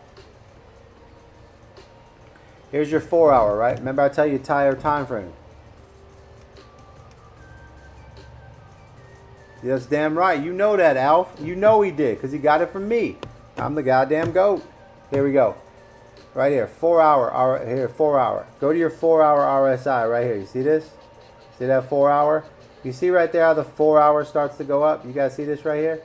Here's your 4 hour, right? Remember I tell you time frame. That's damn right. You know that, Alf. You know he did, because he got it from me. I'm the goddamn GOAT. Here we go. Right here, 4 hour. Here, 4 hour. Go to your 4 hour RSI right here. You see this? See that 4 hour? You see right there how the 4 hour starts to go up? You guys see this right here?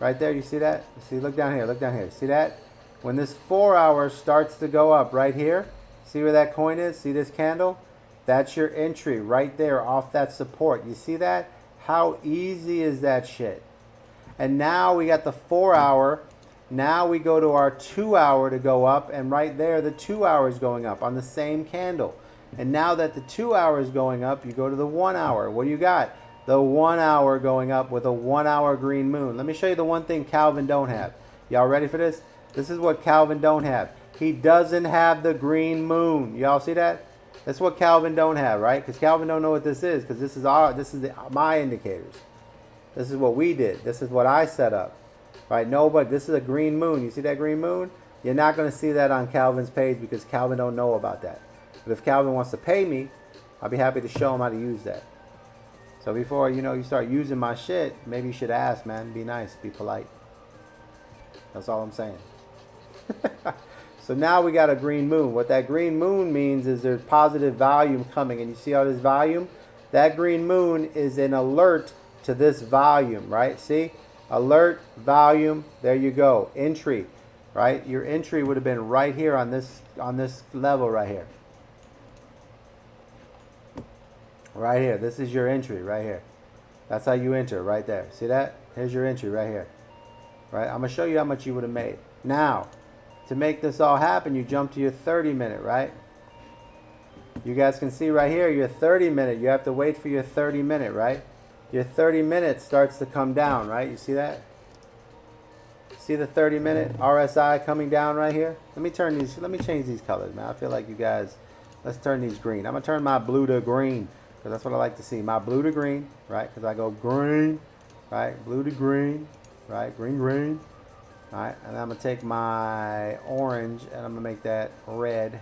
Right there, you see that? You see, look down here, look down here. See that? When this 4 hour starts to go up right here, see where that coin is? See this candle? That's your entry right there off that support. You see that? How easy is that shit? And now we got the 4 hour. Now we go to our 2 hour to go up, and right there the 2 hour is going up on the same candle. And now that the 2 hour is going up, you go to the 1 hour. What do you got? The 1 hour going up with a 1 hour green moon. Let me show you the one thing Calvin don't have. Y'all ready for this? This is what Calvin don't have. He doesn't have the green moon. Y'all see that? That's what Calvin don't have, right? Because Calvin don't know what this is, because this is my indicators. This is what we did. This is what I set up. Right? No, but this is a green moon. You see that green moon? You're not going to see that on Calvin's page because Calvin don't know about that. But if Calvin wants to pay me, I'll be happy to show him how to use that. So before you start using my shit, maybe you should ask, man. Be nice, be polite. That's all I'm saying. So now we got a green moon. What that green moon means is there's positive volume coming. And you see all this volume? That green moon is an alert to this volume, right? See? Alert, volume, there you go. Entry, right? Your entry would have been right here on this level right here. Right here. This is your entry right here. That's how you enter right there. See that? Here's your entry right here. Right? I'm going to show you how much you would have made. Now, to make this all happen, you jump to your 30 minute, right? You guys can see right here, your 30 minute. You have to wait for your 30 minute, right? Your 30 minutes starts to come down, right? You see that? See the 30 minute RSI coming down right here? Let me change these colors, man. I feel like you guys, let's turn these green. I'm going to turn my blue to green because that's what I like to see. My blue to green, right? Because I go green, right? Blue to green, right? Green, green. All right, and I'm going to take my orange and I'm going to make that red.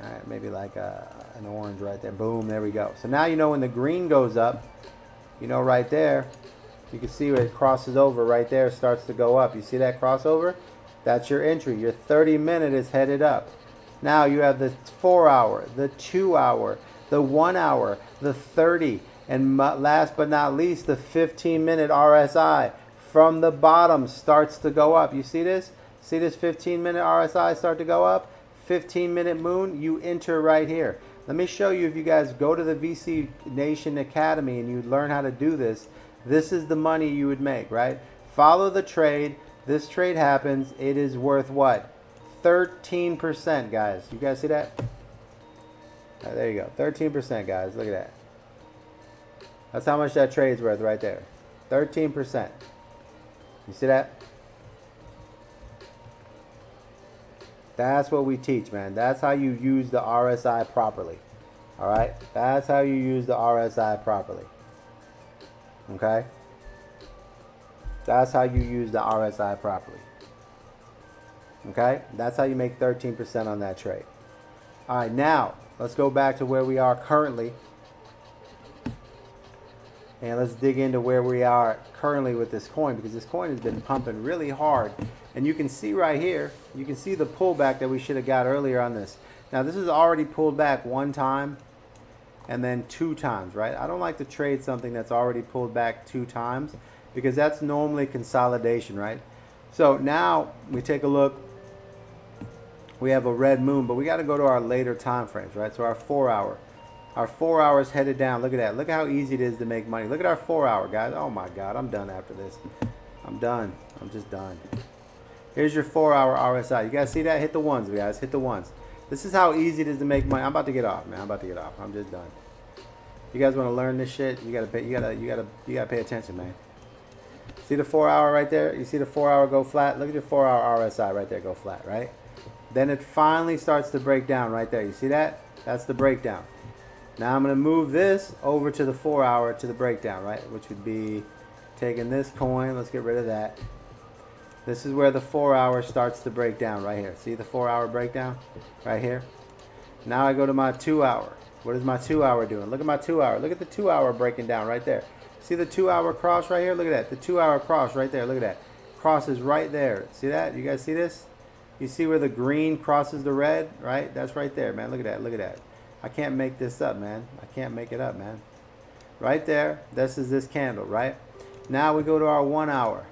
All right, maybe like an orange right there. Boom, there we go. So now you know when the green goes up, you know right there, you can see where it crosses over right there, starts to go up. You see that crossover? That's your entry. Your 30 minute is headed up. Now you have the 4 hour, the 2 hour, the 1 hour, the 30, and last but not least, the 15 minute RSI from the bottom starts to go up. You see this? See this 15-minute RSI start to go up? 15-minute moon, you enter right here. Let me show you, if you guys go to the VC Nation Academy and you learn how to do this, this is the money you would make, right? Follow the trade. This trade happens. It is worth what? 13%, guys. You guys see that? There you go. 13%, guys. Look at that. That's how much that trade's worth right there. 13%. You see that? That's what we teach, man. That's how you use the RSI properly. All right? That's how you use the RSI properly. Okay? That's how you use the RSI properly. Okay? That's how you make 13% on that trade. All right, now let's go back to where we are currently. And let's dig into where we are currently with this coin, because this coin has been pumping really hard. And you can see right here, you can see the pullback that we should have got earlier on this. Now this is already pulled back one time and then two times, right? I don't like to trade something that's already pulled back two times, because that's normally consolidation, right? So now we take a look. We have a red moon, but we got to go to our later time frames, right? So our 4 hour. Our 4 hours headed down. Look at that. Look at how easy it is to make money. Look at our 4 hour, guys. Oh my God, I'm done after this. I'm done. I'm just done. Here's your 4 hour RSI. You guys see that? Hit the ones, guys. Hit the ones. This is how easy it is to make money. I'm about to get off, man. I'm about to get off. I'm just done. You guys want to learn this shit? You gotta pay. You gotta pay attention, man. See the 4 hour right there? You see the 4 hour go flat? Look at your 4 hour RSI right there go flat, right? Then it finally starts to break down right there. You see that? That's the breakdown. Now I'm going to move this over to the 4 hour to the breakdown, right? Which would be taking this coin. Let's get rid of that. This is where the 4 hour starts to break down right here. See the 4 hour breakdown right here? Now I go to my 2 hour. What is my 2 hour doing? Look at my 2 hour. Look at the 2 hour breaking down right there. See the 2 hour cross right here? Look at that. The 2 hour cross right there. Look at that. Cross is right there. See that? You guys see this? You see where the green crosses the red, right? That's right there, man. Look at that. Look at that. I can't make this up, man. I can't make it up, man. Right there. This is this candle, right? Now we go to our 1 hour,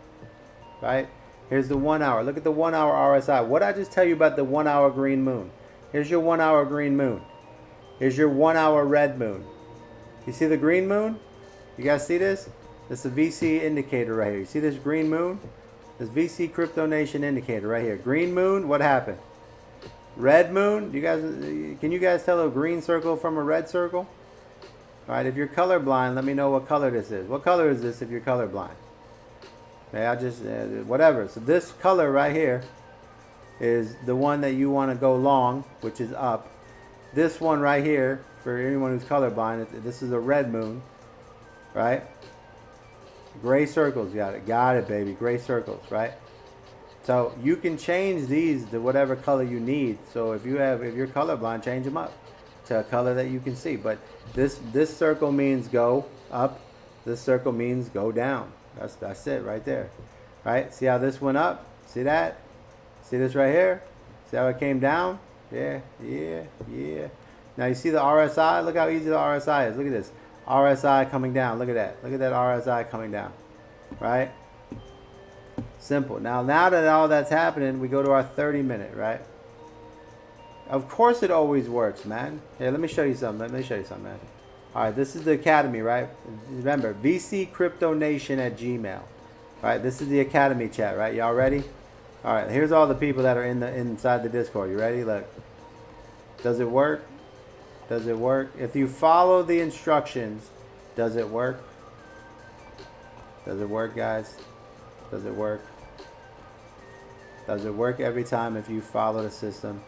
right? Here's the 1 hour. Look at the 1 hour RSI. What did I just tell you about the 1 hour green moon? Here's your 1 hour green moon. Here's your 1 hour red moon. You see the green moon? You guys see this? This is a VC indicator right here. You see this green moon? This VC Crypto Nation indicator right here. Green moon, what happened? Red moon, can you guys tell a green circle from a red circle? All right, if you're colorblind, let me know what color this is. What color is this if you're colorblind? Okay, I just, whatever. So this color right here is the one that you want to go long, which is up. This one right here, for anyone who's colorblind, this is a red moon, right? Gray circles, got it, baby. Gray circles, right? So you can change these to whatever color you need. So if you're colorblind, change them up to a color that you can see. But this circle means go up. This circle means go down. That's it right there. Right? See how this went up? See that? See this right here? See how it came down? Yeah. Now you see the RSI? Look how easy the RSI is. Look at this. RSI coming down. Look at that. Look at that RSI coming down. Right? Simple. Now that all that's happening, we go to our 30-minute, right? Of course it always works, man. Here, let me show you something. Man. All right, this is the academy, right? Remember, VC Crypto Nation at Gmail. All right, this is the academy chat, right? Y'all ready? All right, here's all the people that are inside the Discord. You ready? Look. Does it work? Does it work? If you follow the instructions, does it work? Does it work, guys? Does it work? Does it work every time if you follow the system?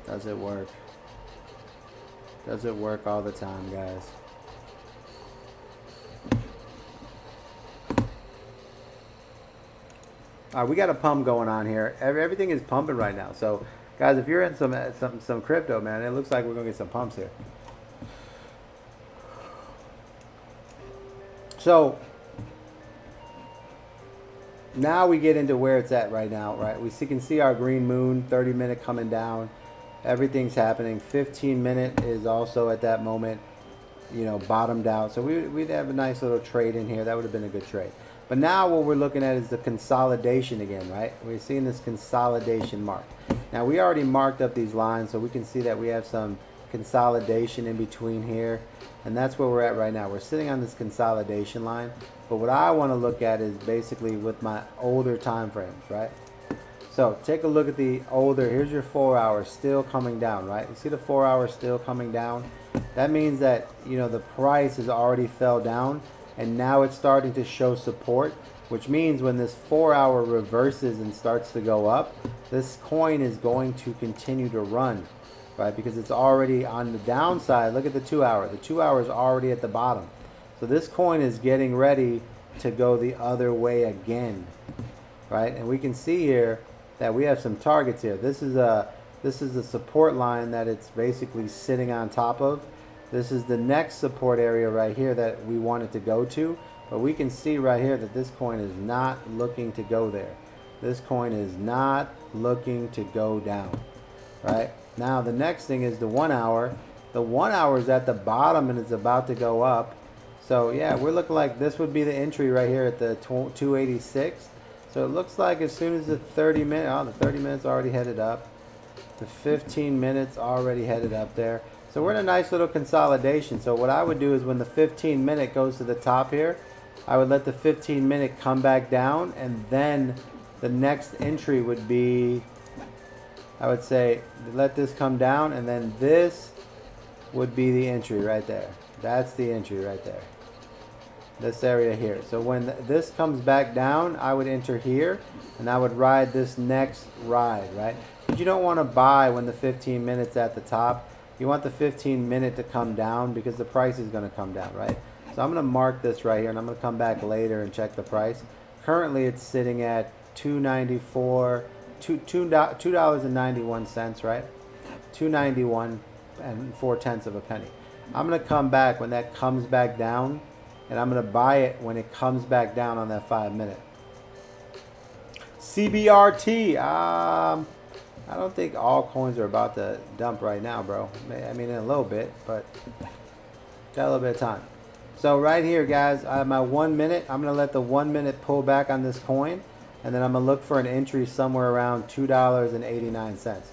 Does it work? Does it work all the time, guys? All right, we got a pump going on here. Everything is pumping right now. So, guys, if you're in some crypto, man, it looks like we're gonna get some pumps here. So now we get into where it's at right now, right? We can see our green moon, 30-minute coming down. Everything's happening. 15-minute is also at that moment. bottomed out. So we'd have a nice little trade in here. That would have been a good trade. But now what we're looking at is the consolidation again, right? We're seeing this consolidation mark. Now we already marked up these lines, so we can see that we have some consolidation in between here. And that's where we're at right now. We're sitting on this consolidation line. But what I want to look at is basically with my older time frames, right? So take a look at the older. Here's your 4 hours still coming down, right? You see the 4 hours still coming down? That means that, the price has already fell down and now it's starting to show support, which means when this 4 hour reverses and starts to go up, this coin is going to continue to run, right? Because it's already on the downside. Look at the 2 hour. The 2 hour is already at the bottom. So this coin is getting ready to go the other way again, right? And we can see here that we have some targets here. This is a support line that it's basically sitting on top of. This is the next support area right here that we want it to go to. But we can see right here that this coin is not looking to go there. This coin is not looking to go down, right? Now the next thing is the 1 hour. The 1 hour is at the bottom and it's about to go up. So yeah, we're looking like this would be the entry right here at the 286. So it looks like as soon as the 30 minutes already headed up. The 15 minutes already headed up there. So we're in a nice little consolidation. So what I would do is when the 15 minute goes to the top here, I would let the 15 minute come back down, and then the next entry would be, I would say, let this come down, and then this would be the entry right there. That's the entry right there. This area here. So when this comes back down, I would enter here and I would ride this next ride, right? But you don't want to buy when the 15 minutes at the top. You want the 15 minute to come down because the price is going to come down, right? So I'm going to mark this right here and I'm going to come back later and check the price. Currently it's sitting at $2.91, right? $2.91 and 4/10 of a penny. I'm going to come back when that comes back down, and I'm going to buy it when it comes back down on that 5 minute. CBRT. I don't think all coins are about to dump right now, bro. I mean, in a little bit, but got a little bit of time. So right here, guys, I have my 1 minute. I'm going to let the 1 minute pull back on this coin, and then I'm going to look for an entry somewhere around $2.89.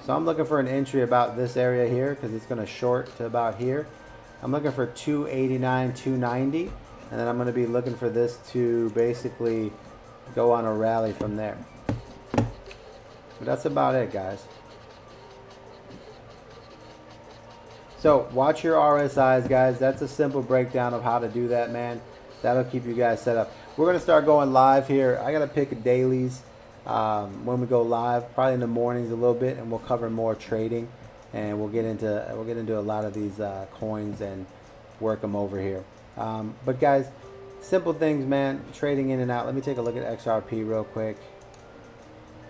So I'm looking for an entry about this area here because it's going to short to about here. I'm looking for 289, 290, and then I'm going to be looking for this to basically go on a rally from there. But that's about it, guys. So watch your RSIs, guys. That's a simple breakdown of how to do that, man. That'll keep you guys set up. We're going to start going live here. I got to pick dailies when we go live, probably in the mornings a little bit, and we'll cover more trading. And we'll get into a lot of these coins and work them over here. But guys, simple things, man. Trading in and out. Let me take a look at XRP real quick.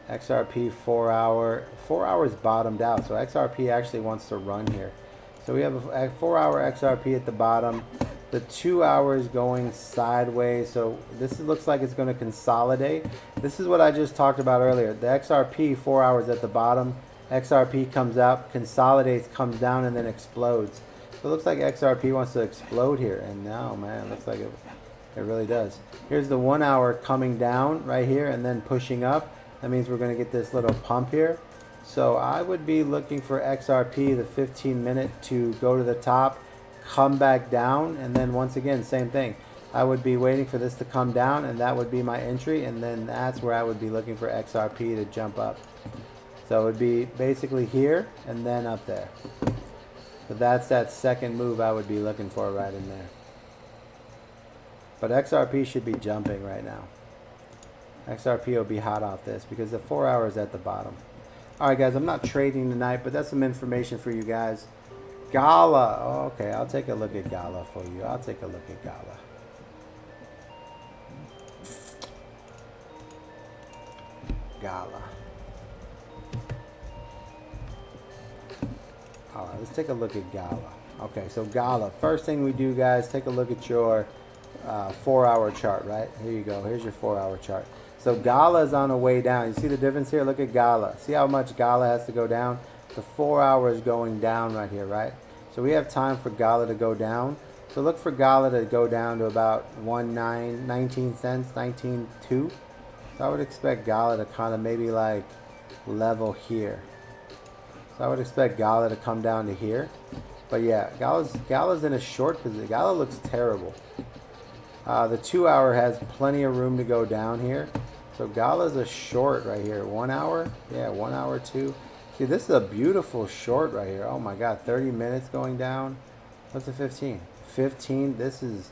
XRP 4 hour. 4 hours bottomed out, so XRP actually wants to run here. So we have a 4 hour XRP at the bottom. The 2 hours going sideways. So this looks like it's going to consolidate. This is what I just talked about earlier. The XRP 4 hours at the bottom. XRP comes out, consolidates, comes down, and then explodes. So it looks like XRP wants to explode here. And now, man, it looks like it really does. Here's the 1 hour coming down right here and then pushing up. That means we're going to get this little pump here. So I would be looking for XRP, the 15 minute, to go to the top, come back down, and then once again, same thing. I would be waiting for this to come down, and that would be my entry, and then that's where I would be looking for XRP to jump up. So it would be basically here and then up there. So that's that second move I would be looking for right in there. But XRP should be jumping right now. XRP will be hot off this because the 4 hour is at the bottom. Alright guys, I'm not trading tonight, but that's some information for you guys. Gala. Oh, okay, I'll take a look at Gala for you. I'll take a look at Gala. Gala. Alright, let's take a look at Gala. Okay, so Gala. First thing we do, guys, take a look at your 4 hour chart, right? Here you go. Here's your 4 hour chart. So Gala is on the way down. You see the difference here? Look at Gala. See how much Gala has to go down? The 4 hour is going down right here, right? So we have time for Gala to go down. So look for Gala to go down to about 19 cents, 19.2. So I would expect Gala to kind of maybe like level here. So I would expect Gala to come down to here. But yeah, Gala's in a short position. Gala looks terrible. The 2 hour has plenty of room to go down here. So Gala's a short right here. 1 hour? Yeah, 1 hour, 2. See, this is a beautiful short right here. Oh my God, 30 minutes going down. What's the 15? 15. This is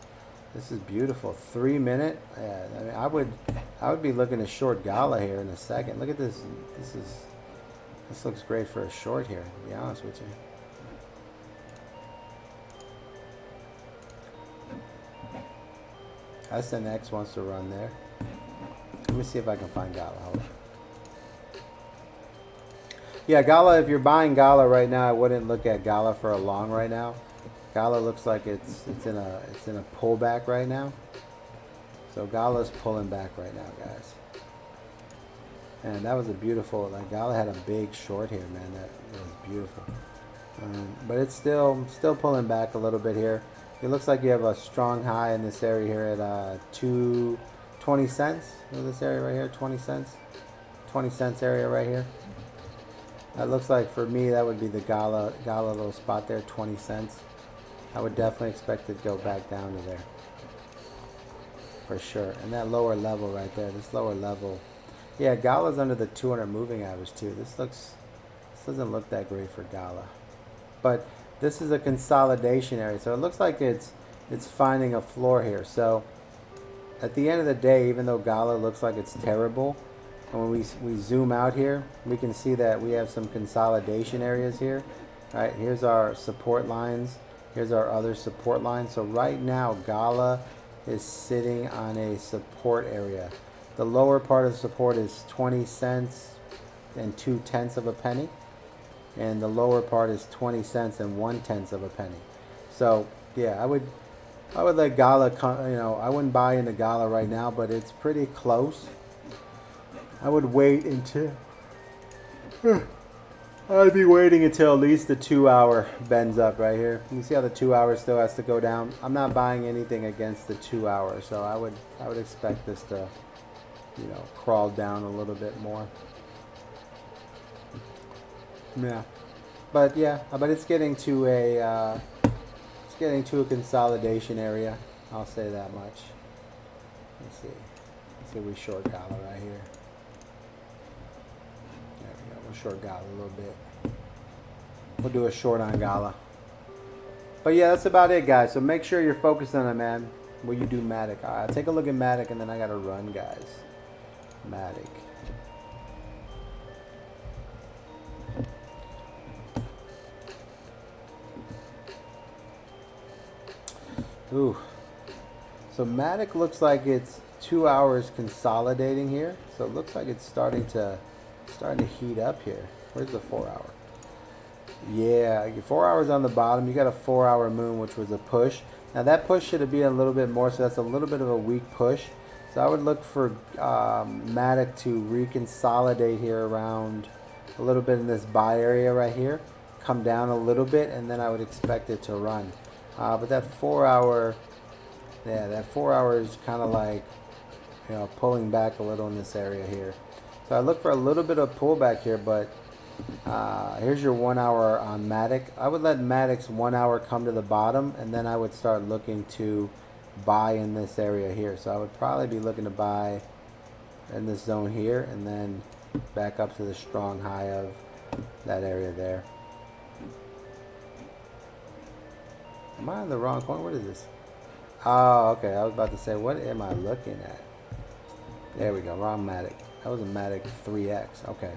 beautiful. 3 minute. Yeah, I mean, I would be looking to short Gala here in a second. Look at this. This looks great for a short here, to be honest with you. SNX wants to run there. Let me see if I can find Gala. Hold on. Yeah, Gala, if you're buying Gala right now, I wouldn't look at Gala for a long right now. Gala looks like it's in a pullback right now. So Gala's pulling back right now, guys. And that was a beautiful, like Gala had a big short here, man. That was beautiful. But it's still pulling back a little bit here. It looks like you have a strong high in this area here at 20 cents. This area right here, 20 cents. 20 cents area right here. That looks like for me that would be the Gala little spot there, 20 cents. I would definitely expect it to go back down to there. For sure. And that lower level right there, this lower level. Yeah, Gala's under the 200 moving average too. This doesn't look that great for Gala. But this is a consolidation area. So it looks like it's finding a floor here. So at the end of the day, even though Gala looks like it's terrible, and when we zoom out here, we can see that we have some consolidation areas here. Right, here's our support lines. Here's our other support lines. So right now, Gala is sitting on a support area. The lower part of the support is 20 cents and 2/10 of a penny. And the lower part is 20 cents and 1/10 of a penny. So yeah, I would let Gala come, I wouldn't buy into Gala right now, but it's pretty close. I would wait until I'd be waiting until at least the 2 hour bends up right here. You see how the 2 hour still has to go down? I'm not buying anything against the 2 hour, so I would expect this to crawl down a little bit more. Yeah, but it's getting to a consolidation area. I'll say that much. Let's see we short Gala right here. There we go. We'll short Gala a little bit. We'll do a short on Gala. But yeah, that's about it, guys. So make sure you're focused on it, man. When you do Matic. All right, take a look at Matic, and then I gotta run, guys. Matic. Ooh. So Matic looks like it's 2 hours consolidating here. So it looks like it's starting to heat up here. Where's the 4 hour? Yeah, 4 hours on the bottom. You got a 4 hour moon, which was a push. Now that push should have been a little bit more, so that's a little bit of a weak push. So I would look for Matic to reconsolidate here around a little bit in this buy area right here. Come down a little bit, and then I would expect it to run. But that 4 hour, that 4 hour is kind of like, pulling back a little in this area here. So I look for a little bit of pullback here, but here's your 1 hour on Matic. I would let Matic's 1 hour come to the bottom, and then I would start looking to buy in this area here. So I would probably be looking to buy in this zone here, and then back up to the strong high of that area there. Am I on the wrong point? What is this? Oh, okay. I was about to say, what am I looking at? There we go. Wrong Matic. That was a Matic 3X. Okay.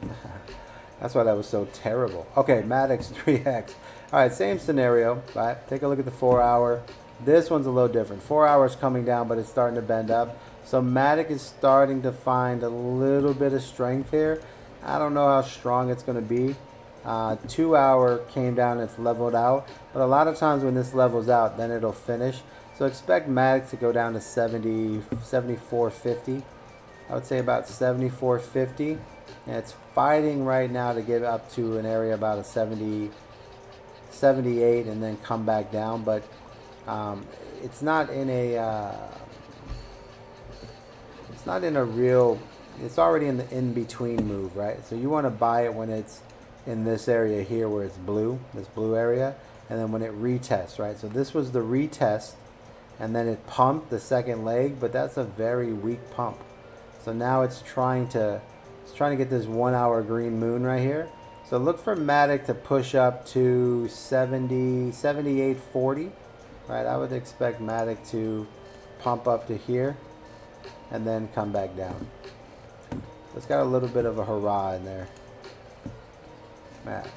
That's why that was so terrible. Okay, Matic's 3X. All right, same scenario. Right? Take a look at the 4 hour. This one's a little different. 4 hours coming down, but it's starting to bend up. So Matic is starting to find a little bit of strength here. I don't know how strong it's going to be. 2 hour came down, it's leveled out, but a lot of times when this levels out, then it'll finish. So expect Matic to go down to 74.50. I would say about 74.50, and it's fighting right now to get up to an area about a 78 and then come back down. But It's not in a it's not in a real, it's already in the in-between move, right? So you want to buy it when it's in this area here where it's blue, this blue area, and then when it retests, right? So this was the retest, and then it pumped the second leg, but that's a very weak pump. So now it's trying to get this 1 hour green moon right here. So look for Matic to push up to 70, 78.40, right? I would expect Matic to pump up to here and then come back down. It's got a little bit of a hurrah in there.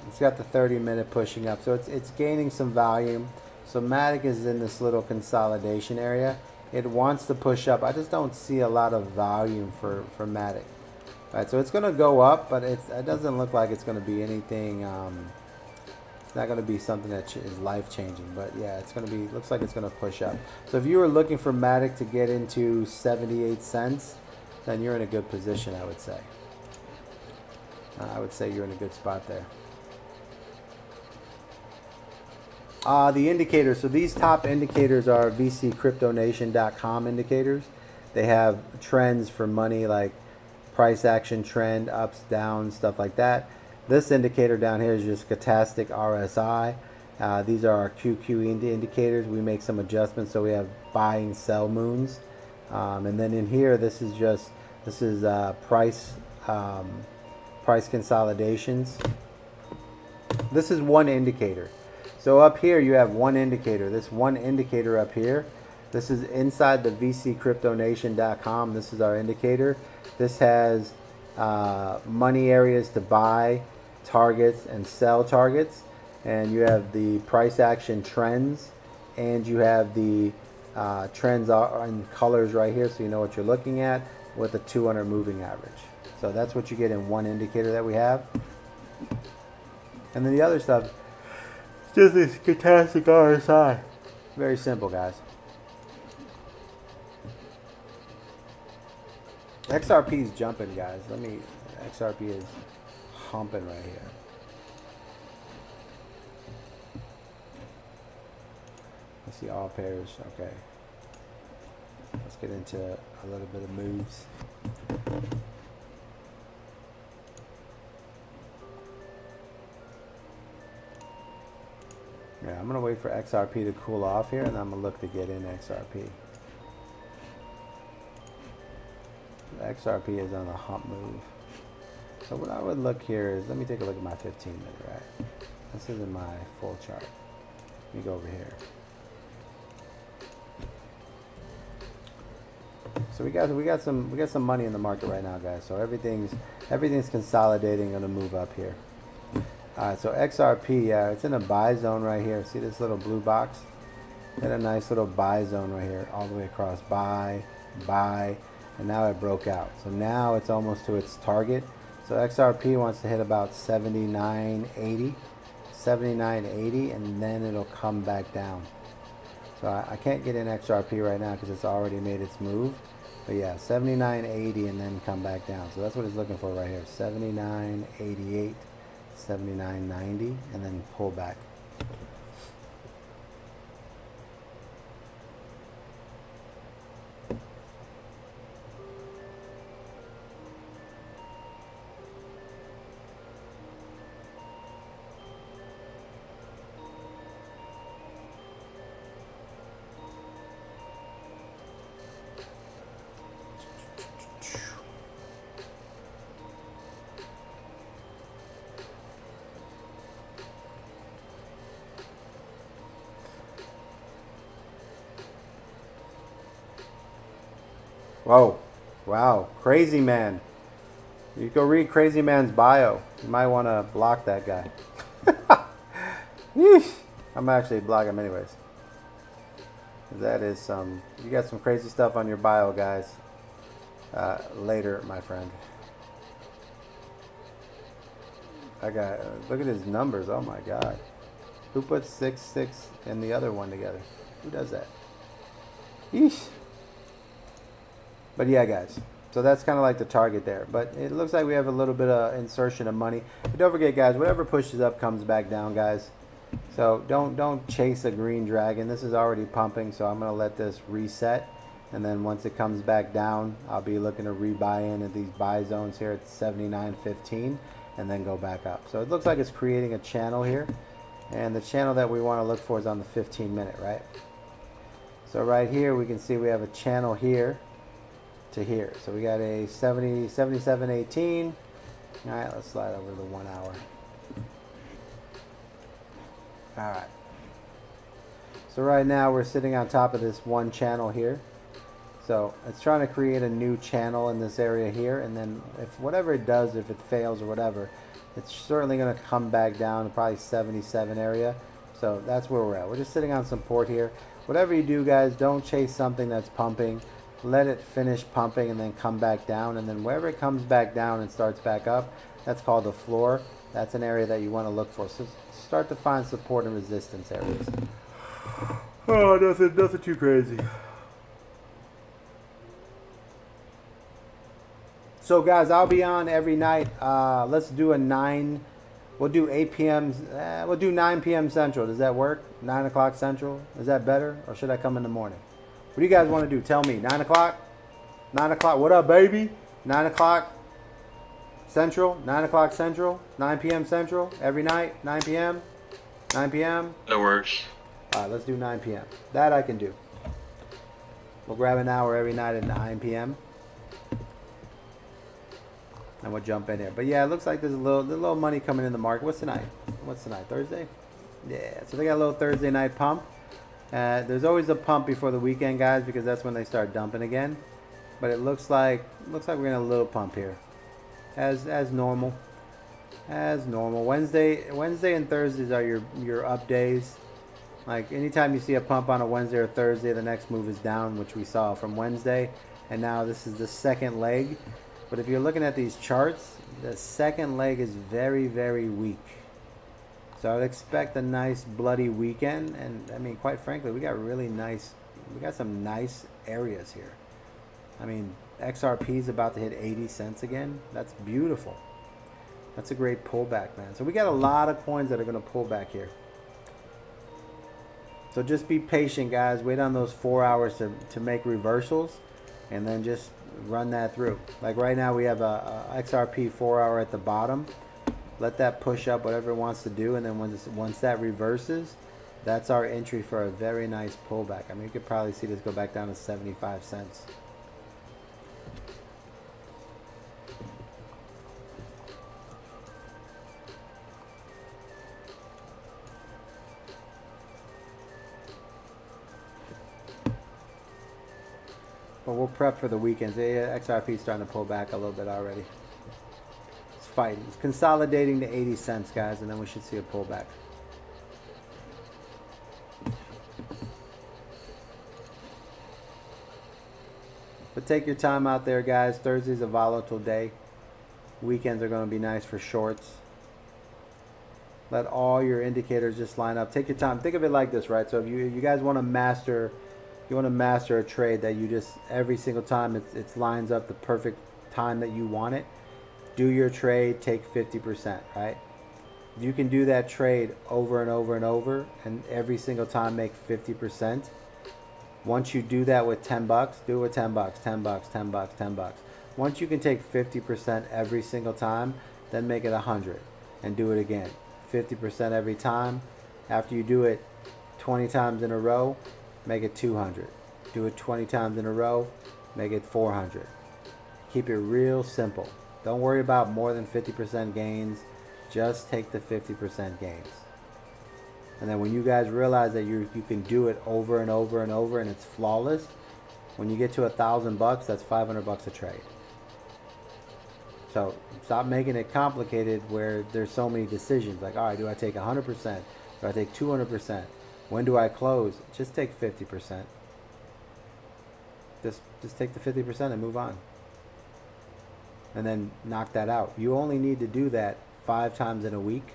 It's got the 30-minute pushing up, so it's gaining some volume. So Matic is in this little consolidation area. It wants to push up. I just don't see a lot of volume for Matic. Right, so it's going to go up, but it doesn't look like it's going to be anything. It's not going to be something that is life-changing, but yeah, it's going to be. Looks like it's going to push up. So if you were looking for Matic to get into 78 cents, then you're in a good position, I would say. I would say you're in a good spot there. The indicators. So these top indicators are VCCryptoNation.com indicators. They have trends for money like price action trend, ups, downs, stuff like that. This indicator down here is just stochastic RSI. These are our QQ indicators. We make some adjustments, so we have buy and sell moons. And then in here, this is price consolidations. This is one indicator. So up here you have one indicator. This one indicator up here, this is inside the VCCryptoNation.com. This is our indicator. This has money areas to buy, targets, and sell targets. And you have the price action trends, and you have the trends are in colors right here, so you know what you're looking at, with a 200 moving average. So that's what you get in one indicator that we have. And then the other stuff, just this stochastic RSI. Very simple, guys. XRP is jumping, guys. XRP is humping right here. Let's see all pairs. Okay. Let's get into a little bit of moves. Yeah, I'm going to wait for XRP to cool off here, and I'm going to look to get in XRP. XRP is on a hump move. So what I would look here is, let me take a look at my 15-minute, right? This isn't my full chart. Let me go over here. So we got some money in the market right now, guys. So everything's consolidating, gonna move up here. Alright, so XRP, yeah, it's in a buy zone right here. See this little blue box? Got a nice little buy zone right here, all the way across. Buy, and now it broke out. So now it's almost to its target. So XRP wants to hit about 79.80, and then it'll come back down. So I can't get in XRP right now because it's already made its move. But yeah, 79.80 and then come back down. So that's what it's looking for right here. 79.88, 79.90, and then pull back. Whoa, wow, Crazy Man. You go read Crazy Man's bio. You might want to block that guy. I'm actually block him anyways. That is you got some crazy stuff on your bio, guys. Later, my friend. Look at his numbers. Oh my God. Who puts 6 and the other one together? Who does that? Yeesh. But yeah, guys, so that's kind of like the target there. But it looks like we have a little bit of insertion of money. But don't forget, guys, whatever pushes up comes back down, guys. So don't chase a green dragon. This is already pumping, so I'm going to let this reset. And then once it comes back down, I'll be looking to rebuy in at these buy zones here at 79.15 and then go back up. So it looks like it's creating a channel here. And the channel that we want to look for is on the 15-minute, right? So right here, we can see we have a channel here to here. So we got a 77.18. All right, let's slide over to the 1 hour. All right. So right now we're sitting on top of this one channel here. So it's trying to create a new channel in this area here, and then if whatever it does, if it fails or whatever, it's certainly going to come back down to probably 77 area. So that's where we're at. We're just sitting on support here. Whatever you do, guys, don't chase something that's pumping. Let it finish pumping and then come back down, and then wherever it comes back down and starts back up, that's called the floor. That's an area that you want to look for. So start to find support and resistance areas. Oh, nothing too crazy. So guys, I'll be on every night. Let's do a 9. We'll do 8 p.m. We'll do 9 p.m. Central. Does that work? 9 o'clock Central. Is that better, or should I come in the morning? What do you guys want to do? Tell me. 9 o'clock. 9 o'clock. What up, baby? 9 o'clock Central. 9 o'clock Central. 9 p.m. Central. Every night. 9 p.m. 9 p.m. That works. All right, let's do 9 p.m. That I can do. We'll grab an hour every night at 9 p.m. and we'll jump in here. But yeah, it looks like there's a little money coming in the market. What's tonight? What's tonight? Thursday? Yeah, so they got a little Thursday night pump. There's always a pump before the weekend, guys, because that's when they start dumping again. But it looks like we're gonna have a little pump here, as normal. As normal. Wednesday and Thursdays are your up days. Like anytime you see a pump on a Wednesday or Thursday, the next move is down, which we saw from Wednesday, and now this is the second leg. But if you're looking at these charts, the second leg is very, very weak. So I would expect a nice bloody weekend, and I mean, quite frankly, we got some nice areas here. I mean, XRP is about to hit 80 cents again. That's beautiful. That's a great pullback, man. So we got a lot of coins that are going to pull back here. So just be patient, guys. Wait on those 4 hours to make reversals, and then just run that through. Like right now, we have a XRP 4 hour at the bottom. Let that push up whatever it wants to do, and then once that reverses, that's our entry for a very nice pullback. I mean, you could probably see this go back down to 75 cents. But we'll prep for the weekends. XRP is starting to pull back a little bit already. It's fighting. It's consolidating to 80 cents, guys, and then we should see a pullback. But take your time out there, guys. Thursday's a volatile day. Weekends are going to be nice for shorts. Let all your indicators just line up. Take your time. Think of it like this, right? So if you guys want to master... You want to master a trade that you just every single time it lines up the perfect time that you want it. Do your trade, take 50%, right? You can do that trade over and over and over, and every single time make 50%. Once you do that with 10 bucks, do it with 10 bucks, 10 bucks, 10 bucks, 10 bucks. Once you can take 50% every single time, then make it 100 and do it again. 50% every time. After you do it 20 times in a row, make it 200. Do it 20 times in a row, make it 400. Keep it real simple. Don't worry about more than 50% gains. Just take the 50% gains. And then when you guys realize that you can do it over and over and over and it's flawless, when you get to $1,000, that's 500 bucks a trade. So stop making it complicated where there's so many decisions. Like, all right, do I take 100%? Do I take 200%? When do I close? Just take 50%. Just take the 50% and move on. And then knock that out. You only need to do that 5 times in a week.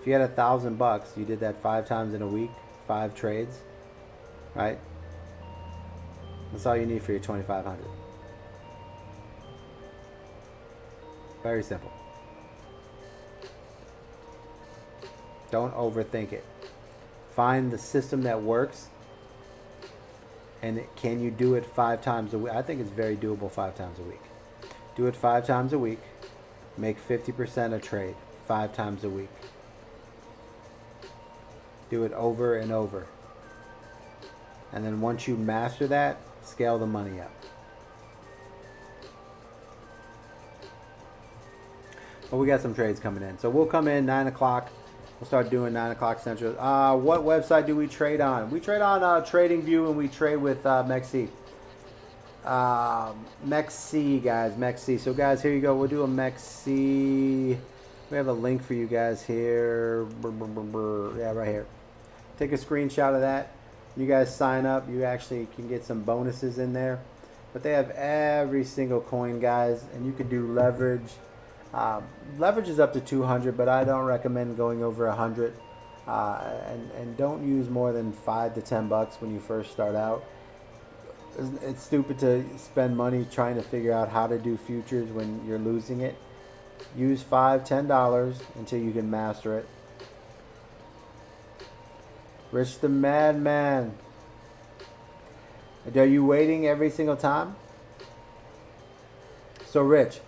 If you had $1,000, you did that 5 times in a week, 5 trades, right? That's all you need for your 2,500. Very simple. Don't overthink it. find the system that works, and can you do it 5 times a week? I think it's very doable 5 times a week. Do it 5 times a week. Make 50% a trade 5 times a week. Do it over and over. And then once you master that, scale the money up. But we got some trades coming in. So we'll come in 9 o'clock. We'll start doing 9 o'clock Central. What website do we trade on? We trade on TradingView, and we trade with MEXC. MEXC, guys. MEXC. So, guys, here you go. We'll do a MEXC. We have a link for you guys here. Yeah, right here. Take a screenshot of that. You guys sign up. You actually can get some bonuses in there. But they have every single coin, guys. And you can do leverage. Leverage is up to 200, but I don't recommend going over 100. And don't use more than $5 to $10 when you first start out. It's stupid to spend money trying to figure out how to do futures when you're losing it. Use $5, $10 until you can master it. Rich the Madman. Are you waiting every single time? So, Rich,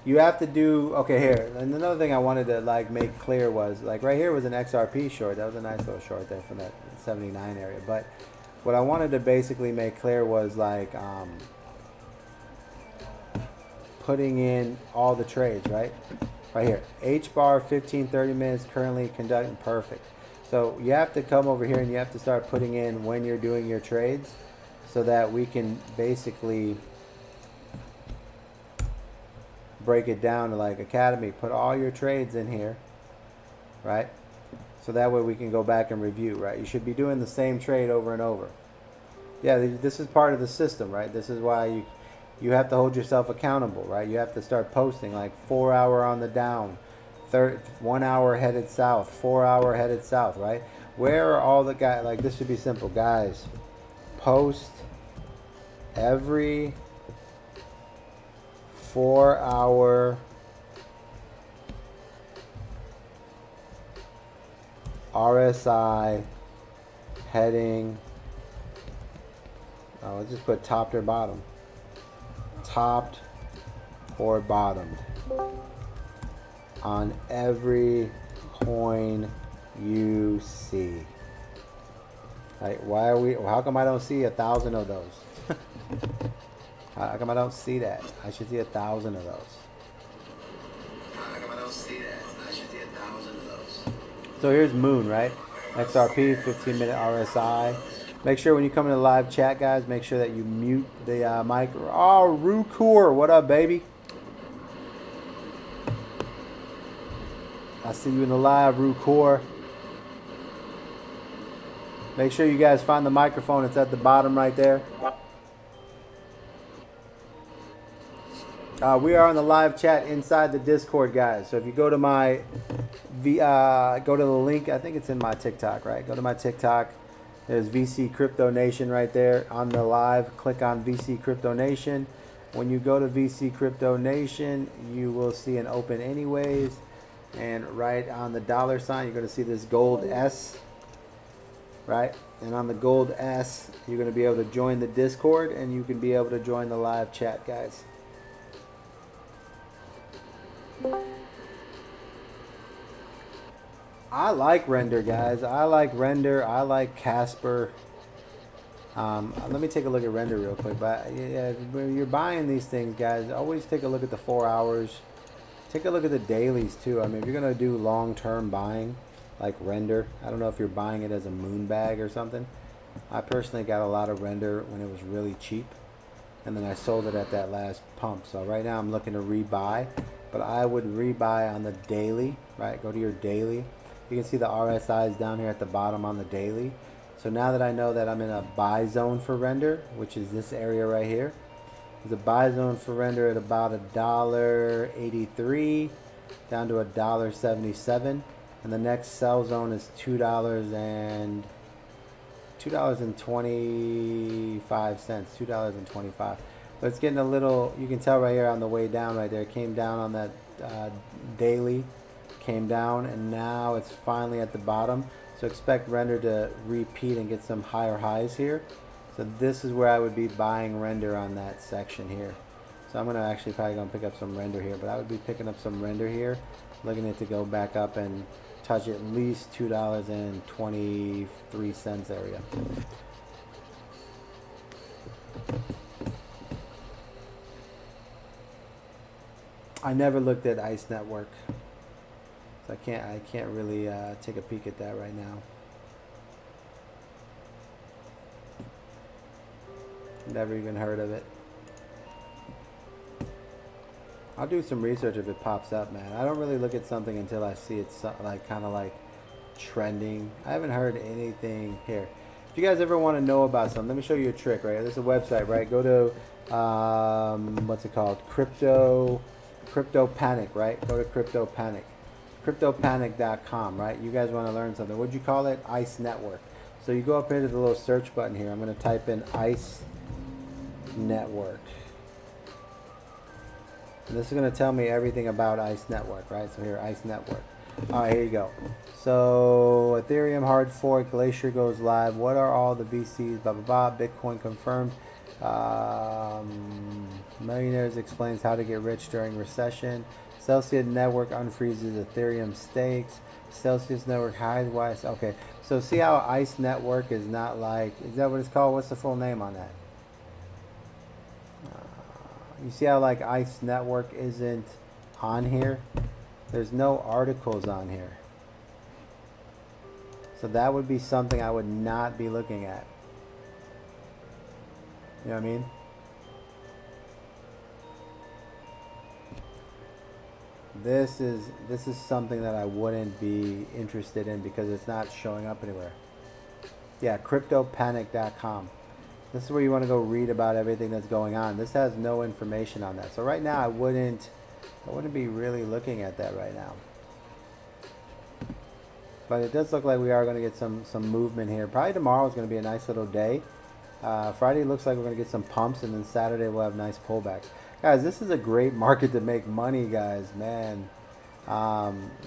you have to do, okay, here. And another thing I wanted to make clear was right here was an XRP short. That was a nice little short there from that 79 area. But what I wanted to basically make clear was putting in all the trades, right? Right here. H bar 15, 30 minutes currently conducting perfect. So you have to come over here and you have to start putting in when you're doing your trades so that we can basically break it down to Academy. Put all your trades in here, right? So that way we can go back and review, right? You should be doing the same trade over and over. Yeah, this is part of the system, right? This is why you have to hold yourself accountable, right? You have to start posting 4 hour on the down, 1 hour headed south, 4 hour headed south, right? Where are all the guys? This should be simple, guys. Post every 4 hour RSI heading. Oh, let's just put topped or bottom. Topped or bottomed on every coin you see. Why are we? How come I don't see 1,000 of those? How come I don't see that? I should see 1,000 of those. How come I don't see that? I should see 1,000 of those. So here's Moon, right? XRP, 15-minute RSI. Make sure when you come in the live chat, guys, make sure that you mute the mic. Oh, Rukur, what up, baby? I see you in the live, Rukur. Make sure you guys find the microphone. It's at the bottom right there. We are on the live chat inside the Discord, guys. So if you go to my, go to the link. I think it's in my TikTok, right? Go to my TikTok. There's VC Crypto Nation right there on the live. Click on VC Crypto Nation. When you go to VC Crypto Nation, you will see an open anyways. And right on the dollar sign, you're going to see this gold S. Right? And on the gold S, you're going to be able to join the Discord. And you can be able to join the live chat, guys. I like Render, guys. I like Render. I like Casper. Let me take a look at Render real quick. But yeah, when you're buying these things, guys, always take a look at the 4 hours. Take a look at the dailies too. I mean, if you're gonna do long-term buying, like Render, I don't know if you're buying it as a moon bag or something. I personally got a lot of Render when it was really cheap, and then I sold it at that last pump. So right now I'm looking to rebuy, but I would rebuy on the daily. Right, go to your daily. You can see the RSIs down here at the bottom on the daily. So now that I know that I'm in a buy zone for Render, which is this area right here, there's a buy zone for Render at about $1.83 down to $1.77, and the next sell zone is $2.25, $2.25. But it's getting a little. You can tell right here on the way down, right there, it came down on that daily. Came down, and now it's finally at the bottom. So expect render to repeat and get some higher highs here. So this is where I would be buying render on that section here. So I'm gonna actually probably gonna pick up some render here, but I would be picking up some render here, looking at it to go back up and touch at least $2.23 area. I never looked at ICE Network, so I can't really take a peek at that right now. Never even heard of it. I'll do some research if it pops up, man. I don't really look at something until I see it's like kind of like trending. I haven't heard anything here. If you guys ever want to know about something, let me show you a trick, right? There's a website, right? Go to what's it called? Crypto Panic, right? Go to Crypto Panic. CryptoPanic.com, right? You guys want to learn something. What'd you call it? ICE Network. So you go up here to the little search button here. I'm going to type in ICE Network. And this is going to tell me everything about ICE Network, right? So here, ICE Network. All right, here you go. So Ethereum hard fork, Glacier goes live. What are all the VCs? Blah, blah, blah. Bitcoin confirmed. Millionaires explains how to get rich during recession. Celsius Network unfreezes Ethereum stakes. Celsius Network highs wise. Okay, so see how ICE Network is not like, is that what it's called? What's the full name on that? You see how like ICE Network isn't on here? There's no articles on here. So that would be something I would not be looking at. You know what I mean? This is something that I wouldn't be interested in because it's not showing up anywhere. Yeah, CryptoPanic.com. This is where you want to go read about everything that's going on. This has no information on that. So right now I wouldn't be really looking at that right now. But it does look like we are going to get some movement here. Probably tomorrow is going to be a nice little day. Friday looks like we're going to get some pumps, and then Saturday we'll have nice pullbacks. Guys, this is a great market to make money, guys, man.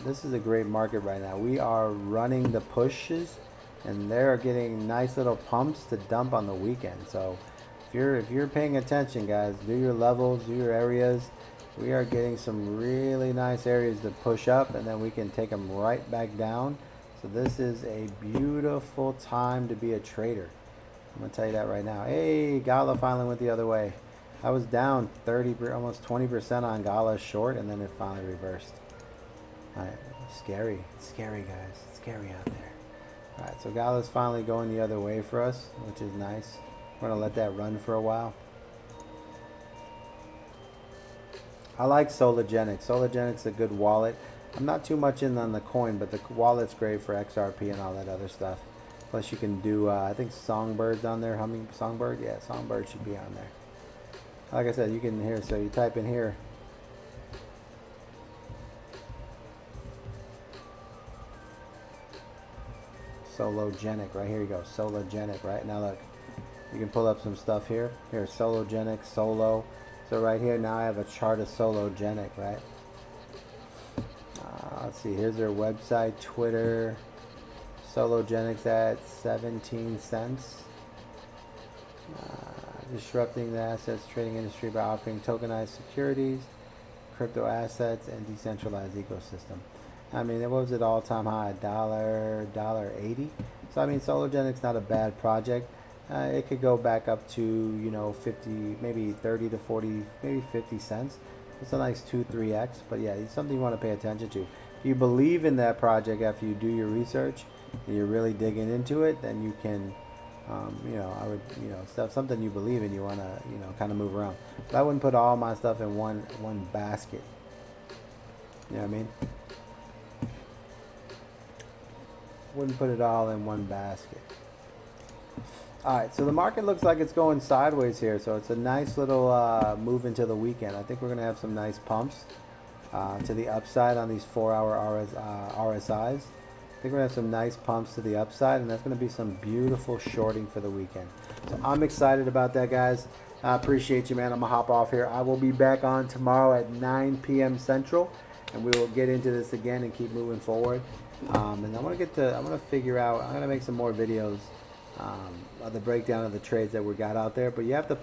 This is a great market right now. We are running the pushes, and they're getting nice little pumps to dump on the weekend. So if you're paying attention, guys, do your levels, do your areas. We are getting some really nice areas to push up, and then we can take them right back down. So this is a beautiful time to be a trader. I'm gonna tell you that right now. Hey, Gala finally went the other way. I was down 30, almost 20% on Gala short, and then it finally reversed. All right, scary. It's scary, guys. It's scary out there. All right, so Gala's finally going the other way for us, which is nice. We're gonna let that run for a while. I like Sologenics. Sologenics is a good wallet. I'm not too much in on the coin, but the wallet's great for XRP and all that other stuff. Plus you can do, I think Songbird's on there. Songbird? Yeah, Songbird should be on there. Like I said, you can hear, so you type in here. Sologenic, right here you go. Sologenic, right? Now look, you can pull up some stuff here. Here, Sologenic, Solo. So right here now I have a chart of Sologenic, right? Let's see, here's their website, Twitter. Sologenics at 17 cents. Disrupting the assets trading industry by offering tokenized securities, crypto assets, and decentralized ecosystem. I mean, what was it all-time high? $1.80. So I mean, Sologenics not a bad project. It could go back up to, you know, 50, maybe 30 to 40, maybe 50 cents. It's a nice 2-3x. But yeah, it's something you want to pay attention to. If you believe in that project after you do your research and you're really digging into it, then you can. You know, I would, you know, stuff something you believe in, you want to, you know, kind of move around. But I wouldn't put all my stuff in one basket. You know what I mean? Wouldn't put it all in one basket. All right, so the market looks like it's going sideways here, so it's a nice little move into the weekend. I think we're going to have some nice pumps to the upside on these 4-hour RSIs. I think we're going to have some nice pumps to the upside, and that's going to be some beautiful shorting for the weekend. So I'm excited about that, guys. I appreciate you, man. I'm going to hop off here. I will be back on tomorrow at 9 p.m. Central, and we will get into this again and keep moving forward. And I want to figure out. I'm gonna make some more videos of the breakdown of the trades that we got out there. But you have to